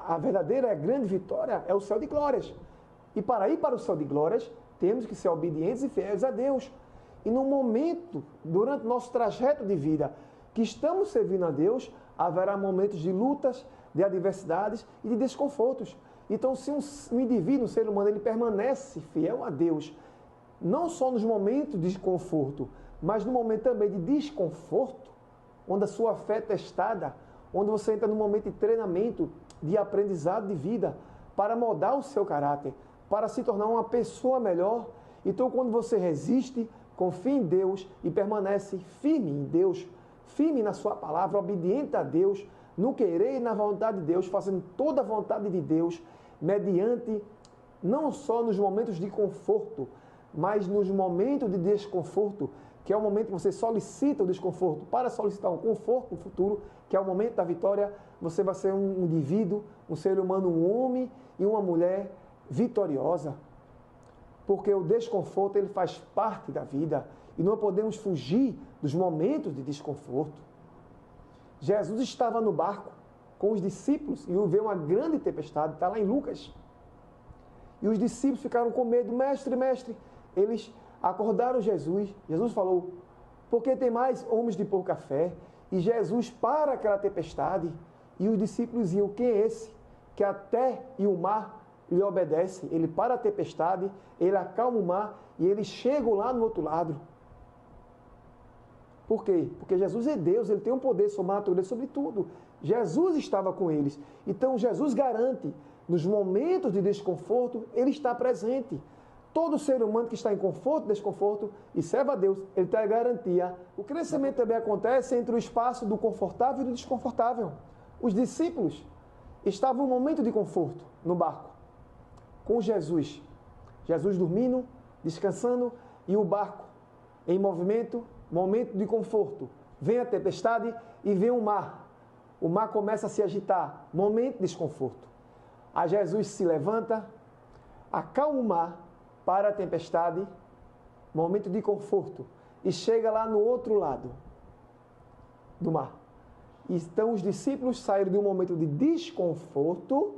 a verdadeira e grande vitória é o céu de glórias. E para ir para o céu de glórias, temos que ser obedientes e fiéis a Deus. E no momento, durante nosso trajeto de vida, que estamos servindo a Deus, haverá momentos de lutas, de adversidades e de desconfortos. Então, se um indivíduo, um ser humano, ele permanece fiel a Deus, não só nos momentos de conforto, mas no momento também de desconforto, onde a sua fé é testada, onde você entra num momento de treinamento, de aprendizado de vida, para moldar o seu caráter, para se tornar uma pessoa melhor. Então, quando você resiste, confia em Deus e permanece firme em Deus, firme na sua palavra, obediente a Deus, no querer e na vontade de Deus, fazendo toda a vontade de Deus, mediante, não só nos momentos de conforto, mas nos momentos de desconforto, que é o momento que você solicita o desconforto para solicitar um conforto no futuro, que é o momento da vitória. Você vai ser um indivíduo, um ser humano, um homem e uma mulher vitoriosa. Porque o desconforto, ele faz parte da vida e não podemos fugir dos momentos de desconforto. Jesus estava no barco com os discípulos e veio uma grande tempestade, está lá em Lucas. E os discípulos ficaram com medo, mestre, mestre. Eles acordaram Jesus. Jesus falou, porque tem mais homens de pouca fé? E Jesus para aquela tempestade e os discípulos iam, quem é esse? Que até e o mar lhe obedece. Ele para a tempestade, ele acalma o mar e eles chegam lá no outro lado. Por quê? Porque Jesus é Deus, ele tem um poder sobrenatural sobre tudo. Jesus estava com eles. Então Jesus garante, nos momentos de desconforto, ele está presente. Todo ser humano que está em conforto, desconforto e serve a Deus, ele tem a garantia. O crescimento também acontece entre o espaço do confortável e do desconfortável. Os discípulos estavam em um momento de conforto no barco, com Jesus. Jesus dormindo, descansando e o barco em movimento, momento de conforto. Vem a tempestade e vem o mar. O mar começa a se agitar, momento de desconforto. Aí Jesus se levanta, acalma o mar para a tempestade, momento de conforto, e chega lá no outro lado do mar. Então os discípulos saíram de um momento de desconforto,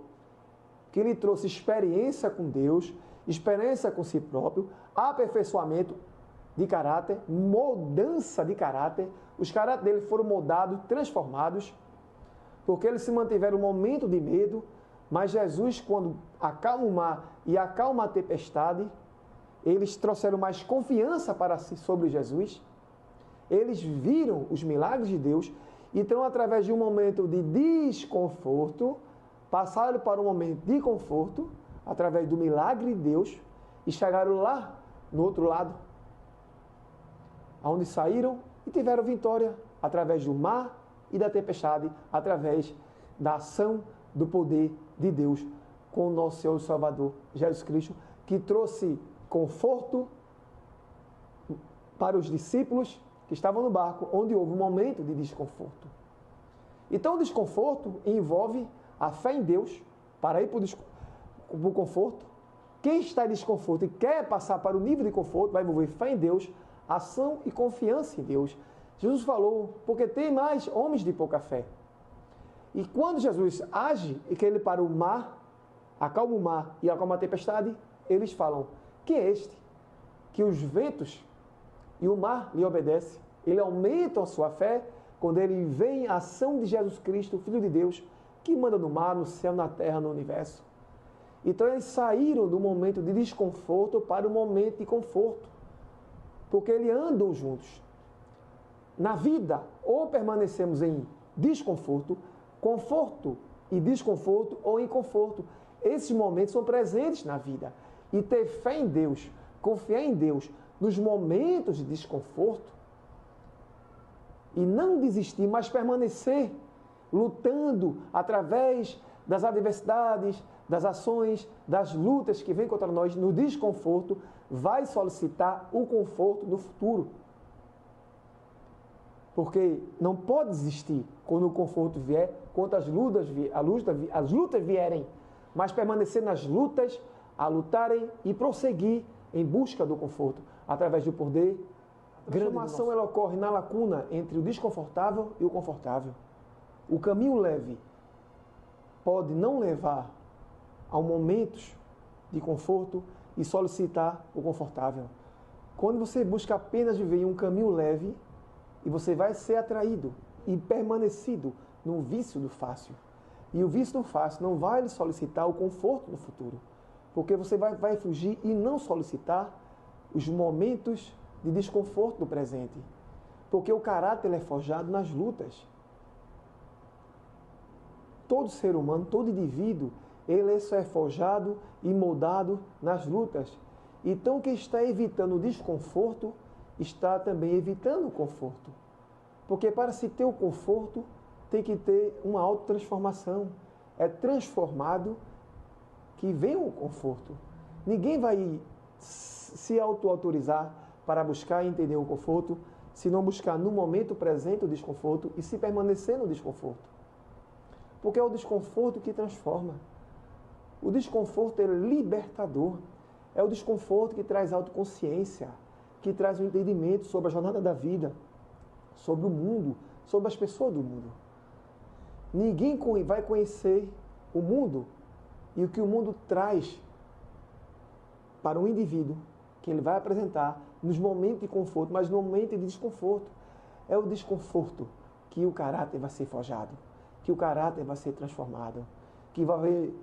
que lhe trouxe experiência com Deus, experiência com si próprio, aperfeiçoamento de caráter, mudança de caráter. Os caráteres deles foram moldados, transformados, porque eles se mantiveram um momento de medo, mas Jesus, quando acalma o mar e acalma a tempestade, eles trouxeram mais confiança para si sobre Jesus. Eles viram os milagres de Deus. Então, através de um momento de desconforto, passaram para um momento de conforto, através do milagre de Deus, e chegaram lá, no outro lado, onde saíram e tiveram vitória, através do mar e da tempestade, através da ação do poder de Deus, com o nosso Senhor e Salvador, Jesus Cristo, que trouxe conforto para os discípulos que estavam no barco, onde houve um momento de desconforto. Então, o desconforto envolve a fé em Deus, para ir para o conforto. Quem está em desconforto e quer passar para o nível de conforto, vai envolver fé em Deus, ação e confiança em Deus. Jesus falou, porque tem mais homens de pouca fé. E quando Jesus age e que ele para o mar, acalma o mar e acalma a tempestade, eles falam, quem é este? Que os ventos e o mar lhe obedecem. Ele aumenta a sua fé quando ele vê a ação de Jesus Cristo, Filho de Deus, que manda no mar, no céu, na terra, no universo. Então eles saíram do momento de desconforto para o momento de conforto. Porque eles andam juntos. Na vida, ou permanecemos em desconforto, conforto e desconforto, ou em conforto. Esses momentos são presentes na vida. E ter fé em Deus, confiar em Deus nos momentos de desconforto e não desistir, mas permanecer lutando através das adversidades, das ações, das lutas que vêm contra nós no desconforto, vai solicitar o conforto no futuro. Porque não pode desistir quando o conforto vier, quando as lutas vierem, mas permanecer nas lutas, a lutarem e prosseguir em busca do conforto, através do poder. A transformação ela ocorre na lacuna entre o desconfortável e o confortável. O caminho leve pode não levar a momentos de conforto e solicitar o confortável. Quando você busca apenas viver em um caminho leve, e você vai ser atraído e permanecido no vício do fácil. E o vício do fácil não vai lhe solicitar o conforto no futuro, porque você vai fugir e não solicitar os momentos de desconforto do presente. Porque o caráter é forjado nas lutas. Todo ser humano, todo indivíduo, ele só é forjado e moldado nas lutas. Então, quem está evitando o desconforto, está também evitando o conforto. Porque para se ter o conforto, tem que ter uma autotransformação. É transformado que vem o conforto. Ninguém vai se auto-autorizar para buscar e entender o conforto, se não buscar no momento presente o desconforto e se permanecer no desconforto. Porque é o desconforto que transforma. O desconforto é libertador. É o desconforto que traz autoconsciência, que traz um entendimento sobre a jornada da vida, sobre o mundo, sobre as pessoas do mundo. Ninguém vai conhecer o mundo e o que o mundo traz para um indivíduo, que ele vai apresentar nos momentos de conforto, mas no momento de desconforto. É o desconforto que o caráter vai ser forjado, que o caráter vai ser transformado, que vai haver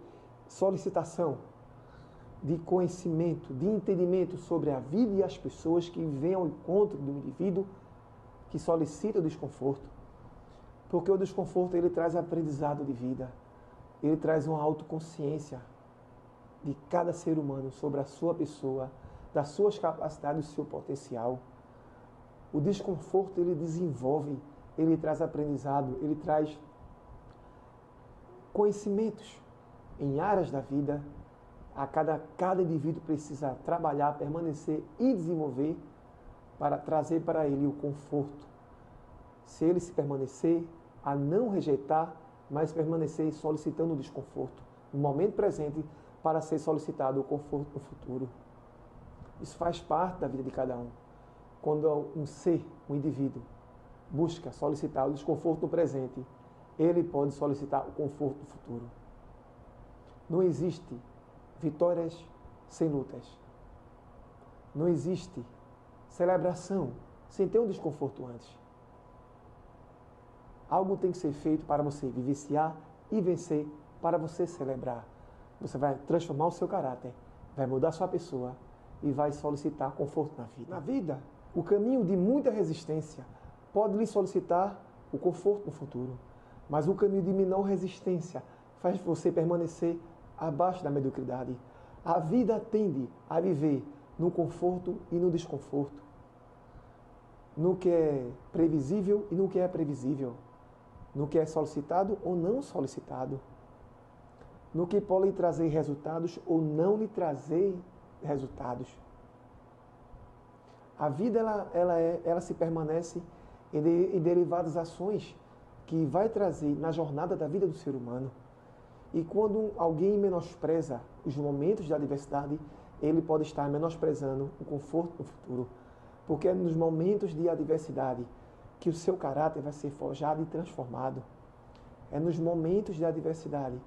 solicitação de conhecimento, de entendimento sobre a vida e as pessoas que vêm ao encontro do indivíduo que solicita o desconforto. Porque o desconforto ele traz aprendizado de vida, ele traz uma autoconsciência de cada ser humano sobre a sua pessoa, das suas capacidades, do seu potencial. O desconforto ele desenvolve, ele traz aprendizado, ele traz conhecimentos em áreas da vida. Cada indivíduo precisa trabalhar, permanecer e desenvolver para trazer para ele o conforto. Se ele se permanecer, a não rejeitar, mas permanecer solicitando o desconforto no momento presente para ser solicitado o conforto no futuro. Isso faz parte da vida de cada um. Quando um ser, um indivíduo, busca solicitar o desconforto no presente, ele pode solicitar o conforto no futuro. Não existe vitórias sem lutas. Não existe celebração sem ter um desconforto antes. Algo tem que ser feito para você vivenciar e vencer, para você celebrar. Você vai transformar o seu caráter, vai mudar a sua pessoa e vai solicitar conforto na vida. Na vida, o caminho de muita resistência pode lhe solicitar o conforto no futuro, mas o caminho de menor resistência faz você permanecer abaixo da mediocridade. A vida tende a viver no conforto e no desconforto, no que é previsível e no que é previsível, no que é solicitado ou não solicitado, no que pode lhe trazer resultados ou não lhe trazer resultados. A vida ela se permanece em derivadas ações que vai trazer na jornada da vida do ser humano. E quando alguém menospreza os momentos de adversidade, ele pode estar menosprezando o conforto no futuro. Porque é nos momentos de adversidade que o seu caráter vai ser forjado e transformado. É nos momentos de adversidade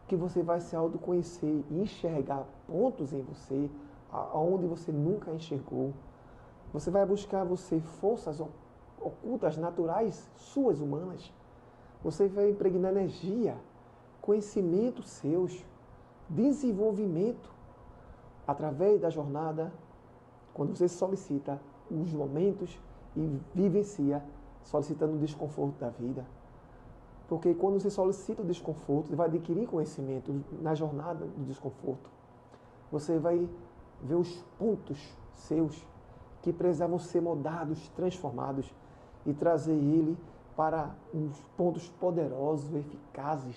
que você vai se autoconhecer e enxergar pontos em você aonde você nunca enxergou. Você vai buscar você forças ocultas, naturais, suas, humanas. Você vai impregnar energia, conhecimento seus, desenvolvimento através da jornada, quando você solicita os momentos e vivencia, solicitando o desconforto da vida. Porque quando você solicita o desconforto, você vai adquirir conhecimento na jornada do desconforto. Você vai ver os pontos seus que precisavam ser moldados, transformados e trazer ele para uns pontos poderosos, eficazes.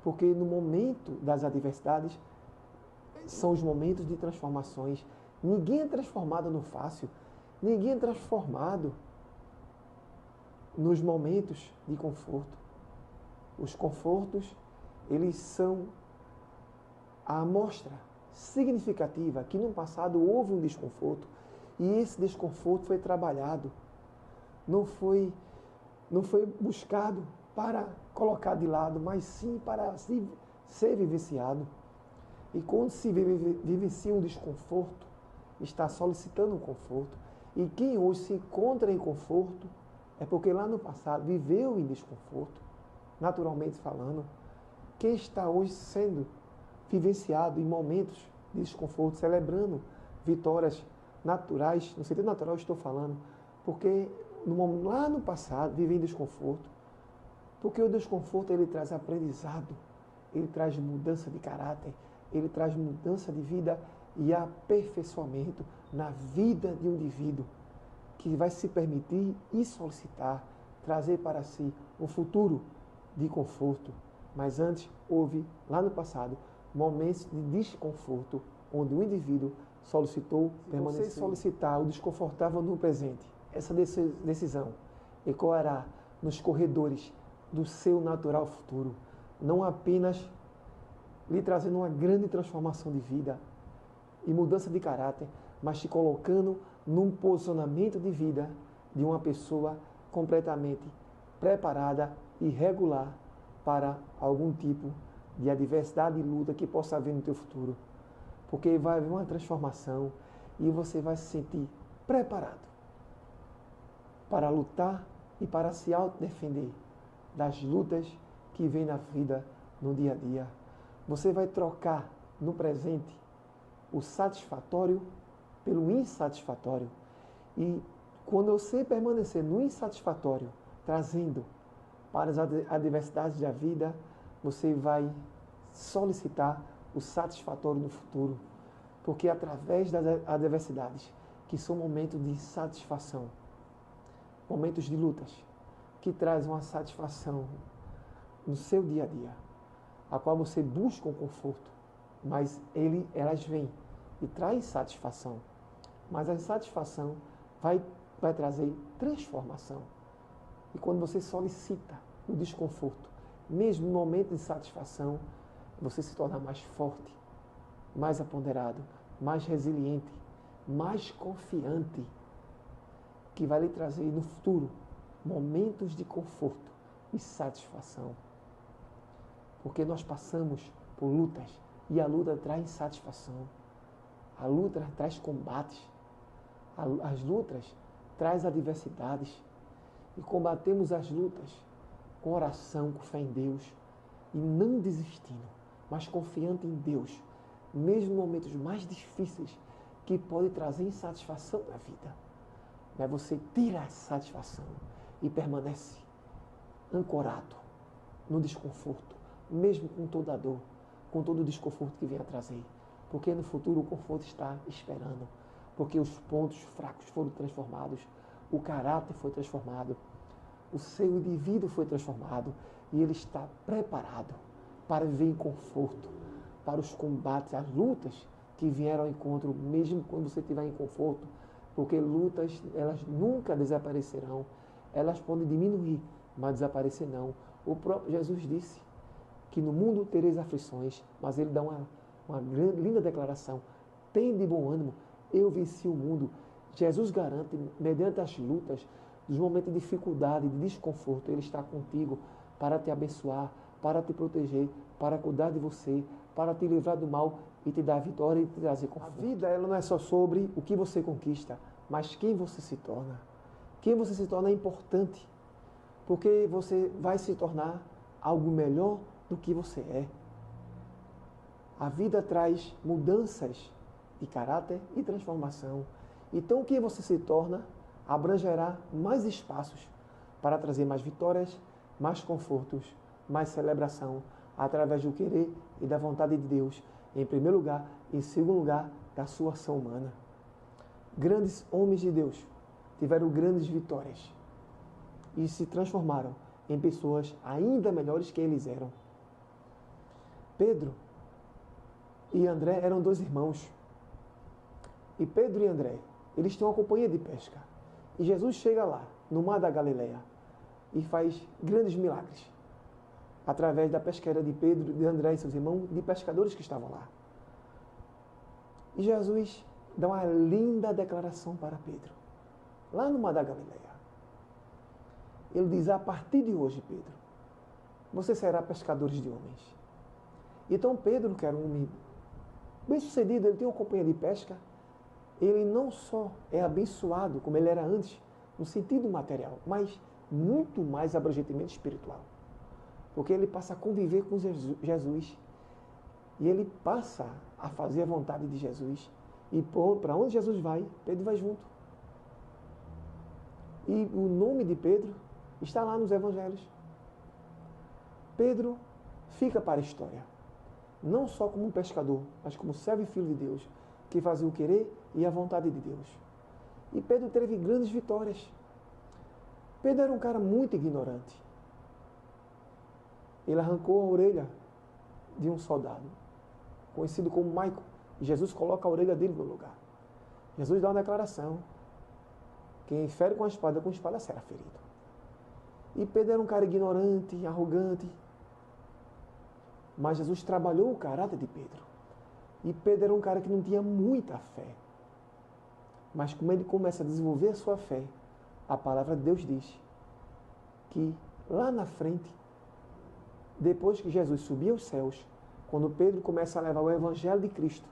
Porque no momento das adversidades, são os momentos de transformações. Ninguém é transformado no fácil. Ninguém é transformado nos momentos de conforto. Os confortos, eles são a amostra significativa que no passado houve um desconforto e esse desconforto foi trabalhado. Não foi buscado para colocar de lado, mas sim para ser vivenciado. E quando se vivencia um desconforto, está solicitando um conforto. E quem hoje se encontra em conforto é porque lá no passado viveu em desconforto, naturalmente falando. Quem está hoje sendo vivenciado em momentos de desconforto, celebrando vitórias naturais, no sentido natural eu estou falando, porque lá no passado viveu em desconforto, porque o desconforto ele traz aprendizado, ele traz mudança de caráter, ele traz mudança de vida e aperfeiçoamento na vida de um indivíduo que vai se permitir e solicitar trazer para si um futuro de conforto. Mas antes houve, lá no passado, momentos de desconforto, onde o indivíduo solicitou permanecer. Se você solicitar o desconfortável no presente, essa decisão ecoará nos corredores do seu natural futuro, não apenas lhe trazendo uma grande transformação de vida e mudança de caráter, mas te colocando num posicionamento de vida de uma pessoa completamente preparada e regular para algum tipo de adversidade e luta que possa haver no teu futuro. Porque vai haver uma transformação e você vai se sentir preparado para lutar e para se autodefender das lutas que vem na vida no dia a dia. Você vai trocar no presente o satisfatório pelo insatisfatório. E quando você permanecer no insatisfatório, trazendo para as adversidades da vida, você vai solicitar o satisfatório no futuro. Porque através das adversidades, que são momentos de satisfação, momentos de lutas, que trazem uma satisfação no seu dia a dia, a qual você busca um conforto, mas elas vêm e traz satisfação. Mas a satisfação vai trazer transformação. E quando você solicita o desconforto, mesmo no momento de satisfação, você se torna mais forte, mais aponderado, mais resiliente, mais confiante, que vai lhe trazer no futuro momentos de conforto e satisfação. Porque nós passamos por lutas e a luta traz insatisfação. A luta traz combates. As lutas traz adversidades. E combatemos as lutas com oração, com fé em Deus. E não desistindo, mas confiante em Deus. Mesmo em momentos mais difíceis que podem trazer insatisfação na vida. Mas você tira a satisfação e permanece ancorado no desconforto, mesmo com toda a dor, com todo o desconforto que vem a trazer. Porque no futuro o conforto está esperando. Porque os pontos fracos foram transformados, o caráter foi transformado, o seu indivíduo foi transformado e ele está preparado para viver em conforto, para os combates, as lutas que vieram ao encontro, mesmo quando você estiver em conforto, porque lutas, elas nunca desaparecerão, elas podem diminuir, mas desaparecer não. O próprio Jesus disse que no mundo tereis aflições, mas ele dá uma grande, linda declaração: tem de bom ânimo, eu venci o mundo. Jesus garante, mediante as lutas, dos momentos de dificuldade, de desconforto, Ele está contigo para te abençoar, para te proteger, para cuidar de você, para te livrar do mal e te dar vitória e te trazer conforto. A vida, ela não é só sobre o que você conquista, mas quem você se torna. Quem você se torna é importante, porque você vai se tornar algo melhor do que você é. A vida traz mudanças de caráter e transformação. Então, o que você se torna abrangerá mais espaços para trazer mais vitórias, mais confortos, mais celebração, através do querer e da vontade de Deus, em primeiro lugar, e em segundo lugar, da sua ação humana. Grandes homens de Deus tiveram grandes vitórias e se transformaram em pessoas ainda melhores que eles eram. Pedro e André eram dois irmãos. E Pedro e André, eles tinham uma companhia de pesca. E Jesus chega lá, no mar da Galileia, e faz grandes milagres, através da pescaria de Pedro, de André e seus irmãos, de pescadores que estavam lá. E Jesus dá uma linda declaração para Pedro, lá no mar da Galileia. Ele diz, a partir de hoje, Pedro, você será pescador de homens. Então Pedro, que era um homem bem-sucedido, ele tem uma companhia de pesca, ele não só é abençoado, como ele era antes, no sentido material, mas muito mais abrangentemente espiritual. Porque ele passa a conviver com Jesus e ele passa a fazer a vontade de Jesus. E para onde Jesus vai, Pedro vai junto. E o nome de Pedro está lá nos evangelhos. Pedro fica para a história, não só como um pescador, mas como servo e filho de Deus, que fazia o querer e a vontade de Deus. E Pedro teve grandes vitórias. Pedro era um cara muito ignorante. Ele arrancou a orelha de um soldado, conhecido como Maico, e Jesus coloca a orelha dele no lugar. Jesus dá uma declaração: quem fere com a espada será ferido. E Pedro era um cara ignorante, arrogante, mas Jesus trabalhou o caráter de Pedro. E Pedro era um cara que não tinha muita fé. Mas como ele começa a desenvolver a sua fé, a palavra de Deus diz que lá na frente, depois que Jesus subia aos céus, quando Pedro começa a levar o evangelho de Cristo,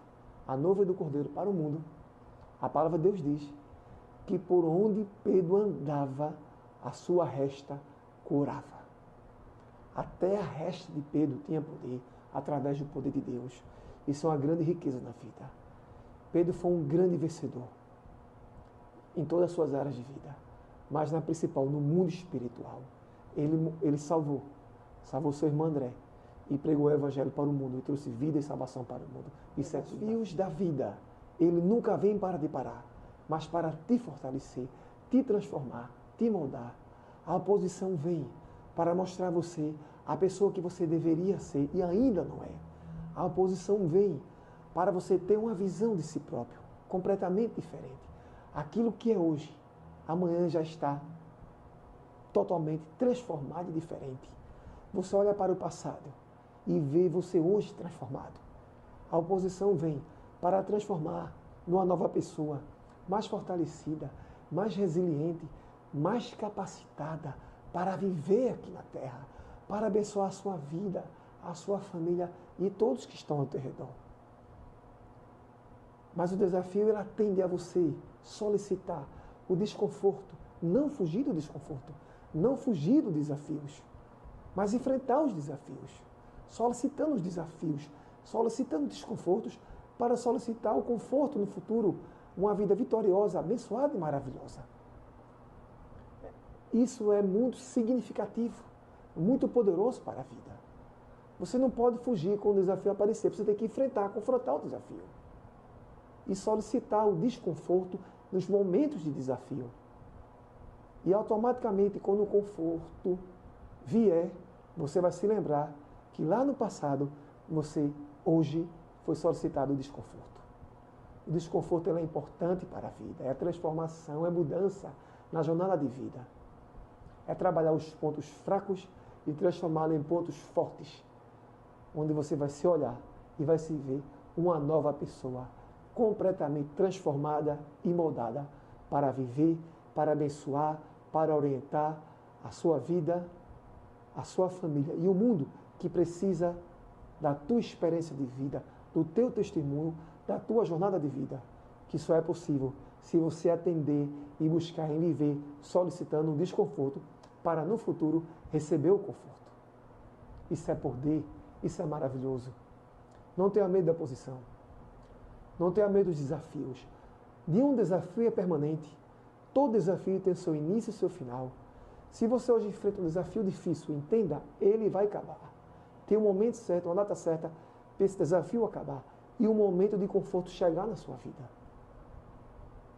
a noiva do Cordeiro, para o mundo, a palavra de Deus diz que por onde Pedro andava, a sua resta curava. Até a resta de Pedro tinha poder, através do poder de Deus. Isso é uma grande riqueza na vida. Pedro foi um grande vencedor em todas as suas áreas de vida, mas na principal, no mundo espiritual. Ele salvou seu irmão André e pregou o evangelho para o mundo e trouxe vida e salvação para o mundo. E desafios da vida, ele nunca vem para te parar, mas para te fortalecer, te transformar, te moldar. A oposição vem para mostrar a você a pessoa que você deveria ser e ainda não é. A oposição vem para você ter uma visão de si próprio, completamente diferente. Aquilo que é hoje, amanhã já está totalmente transformado e diferente. Você olha para o passado e vê você hoje transformado. A oposição vem para transformar numa nova pessoa, mais fortalecida, mais resiliente, mais capacitada para viver aqui na terra, para abençoar a sua vida, a sua família e todos que estão ao teu redor. Mas o desafio, ele atende a você solicitar o desconforto, não fugir do desconforto, não fugir dos desafios, mas enfrentar os desafios, solicitando os desafios, solicitando desconfortos para solicitar o conforto no futuro, uma vida vitoriosa, abençoada e maravilhosa. Isso é muito significativo, muito poderoso para a vida. Você não pode fugir quando o desafio aparecer, você tem que enfrentar, confrontar o desafio. E solicitar o desconforto nos momentos de desafio. E automaticamente, quando o conforto vier, você vai se lembrar que lá no passado, hoje, foi solicitado o desconforto. O desconforto é importante para a vida, é a transformação, é mudança na jornada de vida. É trabalhar os pontos fracos e transformá-los em pontos fortes, onde você vai se olhar e vai se ver uma nova pessoa, completamente transformada e moldada para viver, para abençoar, para orientar a sua vida, a sua família e o mundo que precisa da tua experiência de vida, do teu testemunho, da tua jornada de vida. Que só é possível se você atender e buscar em viver, solicitando um desconforto para no futuro receber o conforto. Isso é poder, isso é maravilhoso. Não tenha medo da posição. Não tenha medo dos desafios. Nenhum desafio é permanente. Todo desafio tem seu início e seu final. Se você hoje enfrenta um desafio difícil, entenda, ele vai acabar. Tem um momento certo, uma data certa para esse desafio acabar e um momento de conforto chegar na sua vida.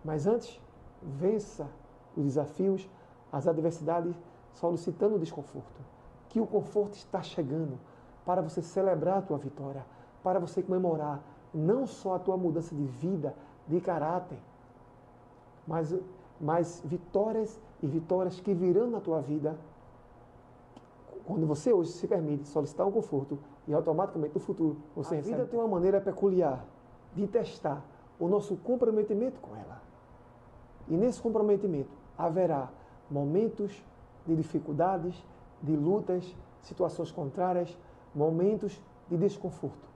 Mas antes, vença os desafios, as adversidades, solicitando o desconforto. Que o conforto está chegando para você celebrar a tua vitória, para você comemorar não só a tua mudança de vida, de caráter, mas vitórias e vitórias que virão na tua vida quando você hoje se permite solicitar um conforto e automaticamente no futuro você recebe. A vida tem uma maneira peculiar de testar o nosso comprometimento com ela. E nesse comprometimento haverá momentos de dificuldades, de lutas, situações contrárias, momentos de desconforto,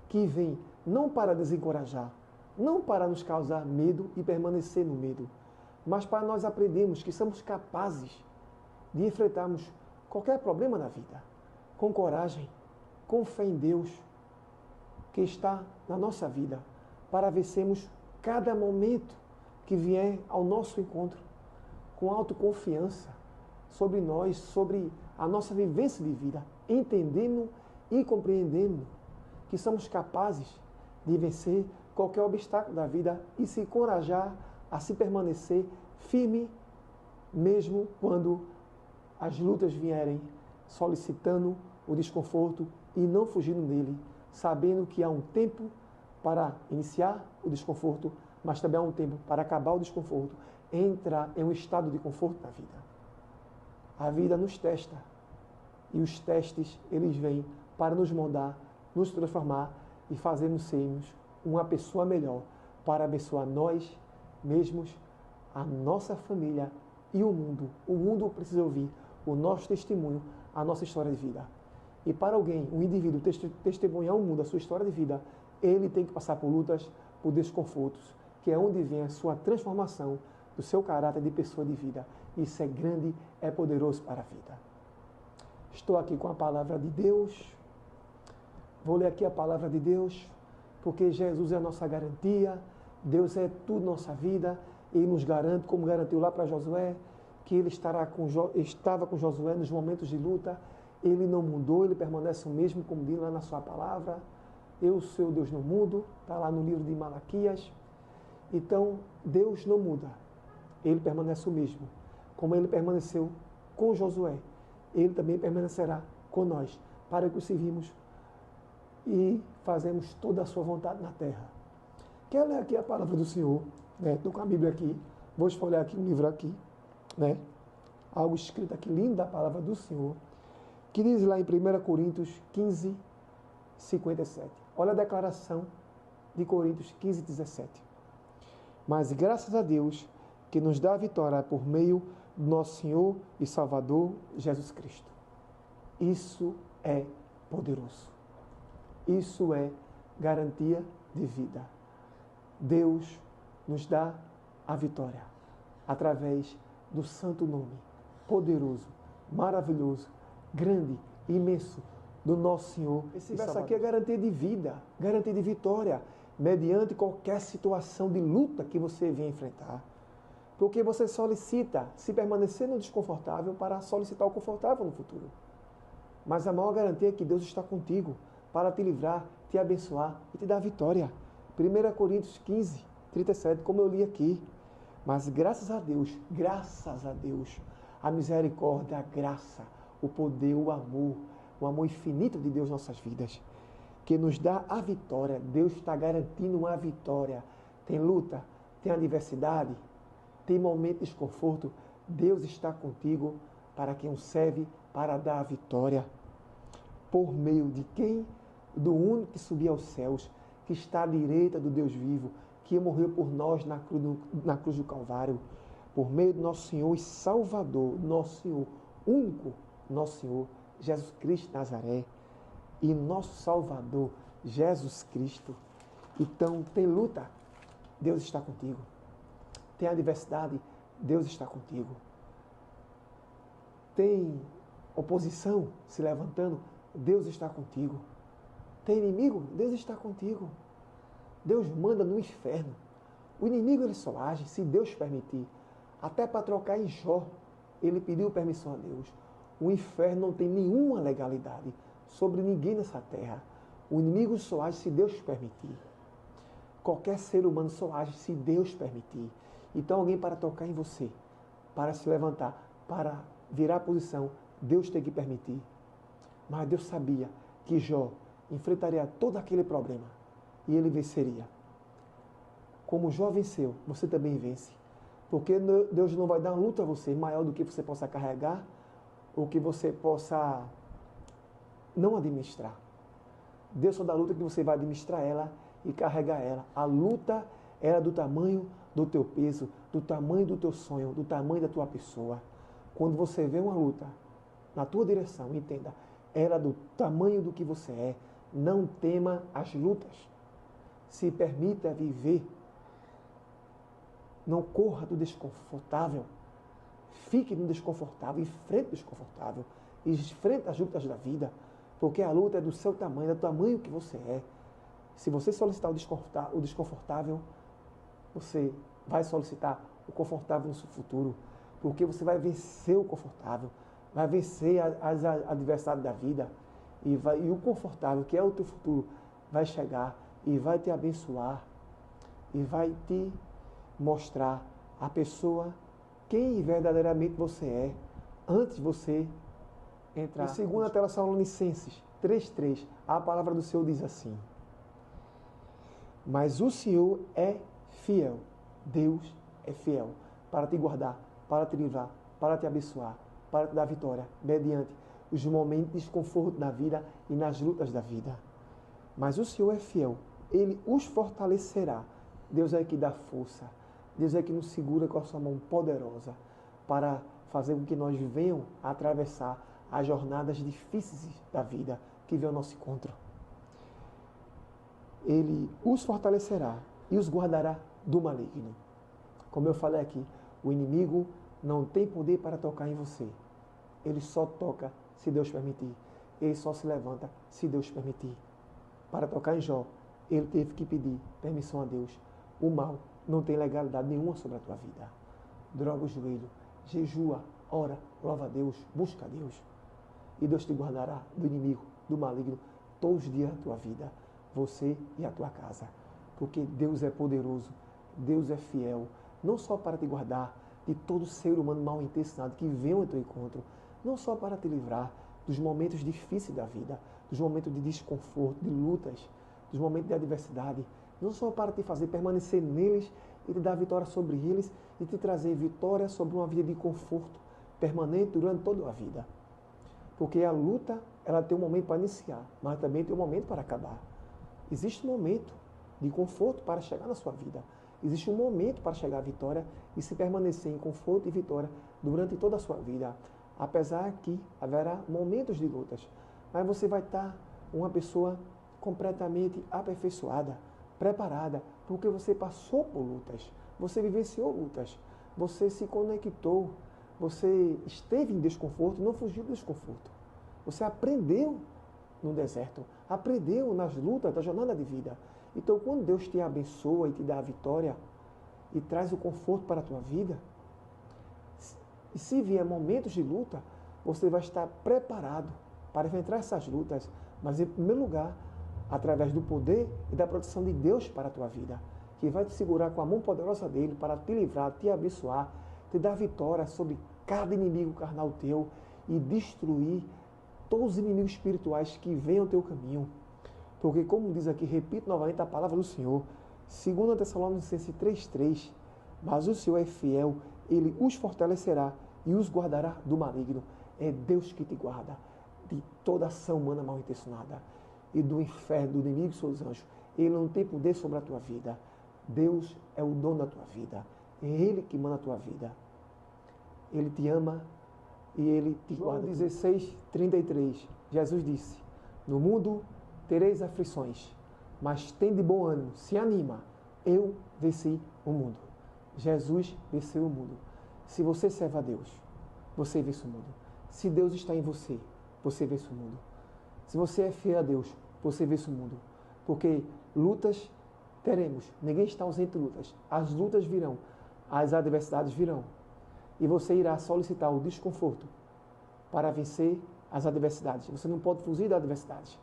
que vêm não para desencorajar, não para nos causar medo e permanecer no medo, mas para nós aprendermos que somos capazes de enfrentarmos qualquer problema na vida, com coragem, com fé em Deus, que está na nossa vida, para vencermos cada momento que vier ao nosso encontro, com autoconfiança sobre nós, sobre a nossa vivência de vida, entendendo e compreendendo que somos capazes de vencer qualquer obstáculo da vida e se encorajar a se permanecer firme, mesmo quando as lutas vierem, solicitando o desconforto e não fugindo dele, sabendo que há um tempo para iniciar o desconforto, mas também há um tempo para acabar o desconforto, entrar em um estado de conforto na vida. A vida nos testa e os testes, eles vêm para nos moldar, nos transformar e fazermos sermos uma pessoa melhor para abençoar nós mesmos, a nossa família e o mundo. O mundo precisa ouvir o nosso testemunho, a nossa história de vida. E para alguém, um indivíduo, testemunhar o mundo, a sua história de vida, ele tem que passar por lutas, por desconfortos, que é onde vem a sua transformação do seu caráter de pessoa de vida. Isso é grande, é poderoso para a vida. Estou aqui com a palavra de Deus. Vou ler aqui a palavra de Deus, porque Jesus é a nossa garantia, Deus é tudo na nossa vida, Ele nos garante, como garantiu lá para Josué, que Ele estava com Josué nos momentos de luta, Ele não mudou, Ele permanece o mesmo, como diz lá na sua palavra. Eu sou Deus no mundo, está lá no livro de Malaquias. Então, Deus não muda, Ele permanece o mesmo. Como Ele permaneceu com Josué, Ele também permanecerá com nós, para que o servimos e fazemos toda a sua vontade na terra. Quero ler aqui a palavra do Senhor, né? Estou com a Bíblia aqui, vou esfolhear aqui um livro aqui, né? Algo escrito aqui, lindo da palavra do Senhor, que diz lá em 1 Coríntios 15, 57. Olha a declaração de Coríntios 15, 17. Mas graças a Deus que nos dá a vitória por meio do nosso Senhor e Salvador Jesus Cristo. Isso é poderoso. Isso é garantia de vida. Deus nos dá a vitória através do santo nome, poderoso, maravilhoso, grande, imenso do nosso Senhor. Esse verso aqui é garantia de vida, garantia de vitória, mediante qualquer situação de luta que você venha enfrentar. Porque você solicita se permanecer no desconfortável para solicitar o confortável no futuro. Mas a maior garantia é que Deus está contigo para te livrar, te abençoar e te dar vitória. 1 Coríntios 15, 37, como eu li aqui. Mas graças a Deus, a misericórdia, a graça, o poder, o amor infinito de Deus em nossas vidas, que nos dá a vitória. Deus está garantindo uma vitória. Tem luta, tem adversidade, tem momento de desconforto. Deus está contigo para quem o serve, para dar a vitória. Por meio de quem? Do único que subiu aos céus, que está à direita do Deus vivo, que morreu por nós na cruz do Calvário, por meio do nosso Senhor e Salvador, nosso Senhor, único nosso Senhor, Jesus Cristo de Nazaré, e nosso Salvador, Jesus Cristo. Então, tem luta, Deus está contigo. Tem adversidade, Deus está contigo. Tem oposição se levantando, Deus está contigo. Tem inimigo, Deus está contigo. Deus manda no inferno. O inimigo ele só age se Deus permitir. Até para trocar em Jó, ele pediu permissão a Deus. O inferno não tem nenhuma legalidade sobre ninguém nessa terra. O inimigo só age se Deus permitir. Qualquer ser humano só age se Deus permitir. Então alguém para tocar em você, para se levantar, para virar a posição, Deus tem que permitir. Mas Deus sabia que Jó enfrentaria todo aquele problema e ele venceria. Como Jó venceu, você também vence. Porque Deus não vai dar uma luta a você maior do que você possa carregar ou que você possa não administrar. Deus só dá luta que você vai administrar ela e carregar ela. A luta era do tamanho do teu peso, do tamanho do teu sonho, do tamanho da tua pessoa. Quando você vê uma luta na tua direção, entenda, era do tamanho do que você é. Não tema as lutas. Se permita viver. Não corra do desconfortável. Fique no desconfortável, enfrente o desconfortável. Enfrente as lutas da vida. Porque a luta é do seu tamanho, do tamanho que você é. Se você solicitar o desconfortável, você vai solicitar o confortável no seu futuro. Porque você vai vencer o confortável. Vai vencer as adversidades da vida. E o confortável, que é o teu futuro, vai chegar e vai te abençoar. E vai te mostrar a pessoa quem verdadeiramente você é antes de você entrar. Em 2 Tessalonicenses 3,3, a palavra do Senhor diz assim: mas o Senhor é fiel, Deus é fiel, para te guardar, para te livrar, para te abençoar, para te dar vitória, mediante os momentos de desconforto da vida e nas lutas da vida. Mas o Senhor é fiel, Ele os fortalecerá. Deus é que dá força. Deus é que nos segura com a sua mão poderosa para fazer com que nós venham a atravessar as jornadas difíceis da vida que vem ao nosso encontro. Ele os fortalecerá e os guardará do maligno. Como eu falei aqui, o inimigo não tem poder para tocar em você. Ele só toca se Deus permitir. Ele só se levanta se Deus permitir. Para tocar em Jó, ele teve que pedir permissão a Deus. O mal não tem legalidade nenhuma sobre a tua vida. Droga o joelho, jejua, ora, louva a Deus, busca a Deus. E Deus te guardará do inimigo, do maligno, todos os dias da tua vida, você e a tua casa. Porque Deus é poderoso, Deus é fiel, não só para te guardar de todo ser humano mal intencionado que vem ao teu encontro, não só para te livrar dos momentos difíceis da vida, dos momentos de desconforto, de lutas, dos momentos de adversidade, não só para te fazer permanecer neles e te dar vitória sobre eles e te trazer vitória sobre uma vida de conforto permanente durante toda a vida. Porque a luta, ela tem um momento para iniciar, mas também tem um momento para acabar. Existe um momento de conforto para chegar na sua vida. Existe um momento para chegar à vitória e se permanecer em conforto e vitória durante toda a sua vida. Apesar que haverá momentos de lutas, mas você vai estar uma pessoa completamente aperfeiçoada, preparada, porque você passou por lutas, você vivenciou lutas, você se conectou, você esteve em desconforto, não fugiu do desconforto. Você aprendeu no deserto, aprendeu nas lutas da jornada de vida. Então, quando Deus te abençoa e te dá a vitória e traz o conforto para a tua vida, e se vier momentos de luta, você vai estar preparado para enfrentar essas lutas, mas em primeiro lugar, através do poder e da proteção de Deus para a tua vida, que vai te segurar com a mão poderosa dele para te livrar, te abençoar, te dar vitória sobre cada inimigo carnal teu e destruir todos os inimigos espirituais que vêm ao teu caminho. Porque, como diz aqui, repito novamente a palavra do Senhor, 2 Tessalonicenses 3,3, mas o Senhor é fiel, Ele os fortalecerá e os guardará do maligno. É Deus que te guarda de toda ação humana mal intencionada e do inferno, do inimigo e seus anjos. Ele não tem poder sobre a tua vida. Deus é o dono da tua vida. É Ele que manda a tua vida. Ele te ama e Ele te guarda. 16:33, Jesus disse, no mundo tereis aflições, mas tende bom ânimo, se anima, eu venci o mundo. Jesus venceu o mundo. Se você serve a Deus, você vence o mundo. Se Deus está em você, você vence o mundo. Se você é fiel a Deus, você vence o mundo. Porque lutas teremos. Ninguém está ausente de lutas. As lutas virão. As adversidades virão. E você irá solicitar o desconforto para vencer as adversidades. Você não pode fugir da adversidade.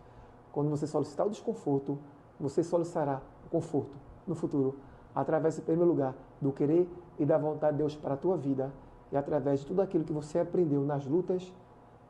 Quando você solicitar o desconforto, você solicitará o conforto no futuro, através, em primeiro lugar, do querer e da vontade de Deus para a tua vida e através de tudo aquilo que você aprendeu nas lutas,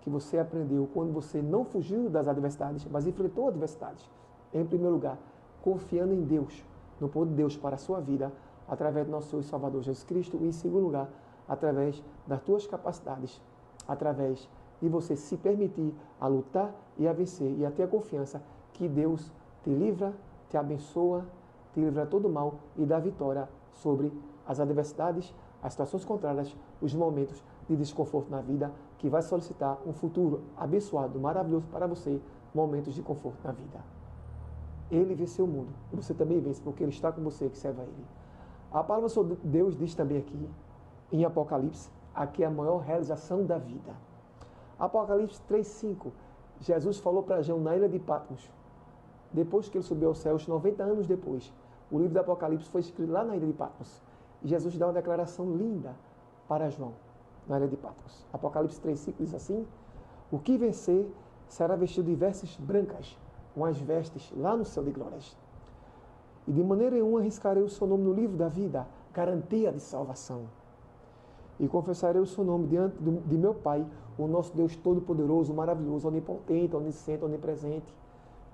que você aprendeu quando você não fugiu das adversidades, mas enfrentou adversidades. Em primeiro lugar, confiando em Deus, no poder de Deus para a sua vida, através do nosso Senhor e Salvador Jesus Cristo, e em segundo lugar, através das tuas capacidades, através de você se permitir a lutar e a vencer e a ter a confiança que Deus te livra, te abençoa, te livra todo o mal e dá vitória sobre as adversidades, as situações contrárias, os momentos de desconforto na vida, que vai solicitar um futuro abençoado, maravilhoso para você, momentos de conforto na vida. Ele venceu o mundo, e você também vence, porque Ele está com você que serve a Ele. A palavra de Deus diz também aqui, em Apocalipse, aqui é a maior realização da vida. Apocalipse 3:5, Jesus falou para João na ilha de Patmos, depois que ele subiu aos céus, 90 anos depois. O livro do Apocalipse foi escrito lá na ilha de Patmos. E Jesus dá uma declaração linda para João, na ilha de Patmos. Apocalipse 3:5 diz assim, o que vencer será vestido de vestes brancas, com as vestes lá no céu de glórias. E de maneira nenhuma arriscarei o seu nome no livro da vida, garantia de salvação. E confessarei o seu nome diante de meu Pai, o nosso Deus todo-poderoso, maravilhoso, onipotente, onisciente, onipresente,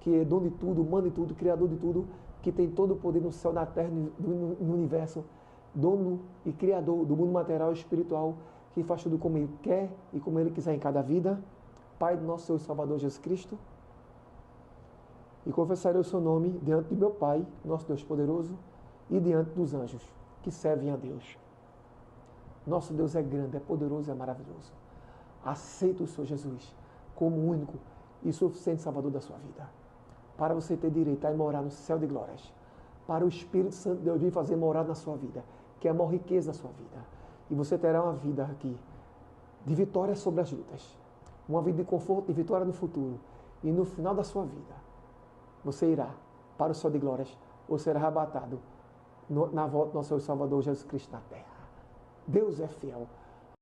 que é dono de tudo, manda de tudo, criador de tudo, que tem todo o poder no céu, na terra, no universo, dono e criador do mundo material e espiritual, que faz tudo como Ele quer e como Ele quiser em cada vida. Pai do nosso Senhor e Salvador Jesus Cristo. E confessarei o seu nome diante de meu Pai, nosso Deus poderoso, e diante dos anjos que servem a Deus. Nosso Deus é grande, é poderoso e é maravilhoso. Aceita o Senhor Jesus como único e suficiente Salvador da sua vida. Para você ter direito a morar no céu de glórias. Para o Espírito Santo de Deus vir fazer morada na sua vida, que é a maior riqueza da sua vida. E você terá uma vida aqui de vitória sobre as lutas. Uma vida de conforto e vitória no futuro. E no final da sua vida, você irá para o céu de glórias ou será arrebatado na volta do nosso Salvador Jesus Cristo na terra. Deus é fiel.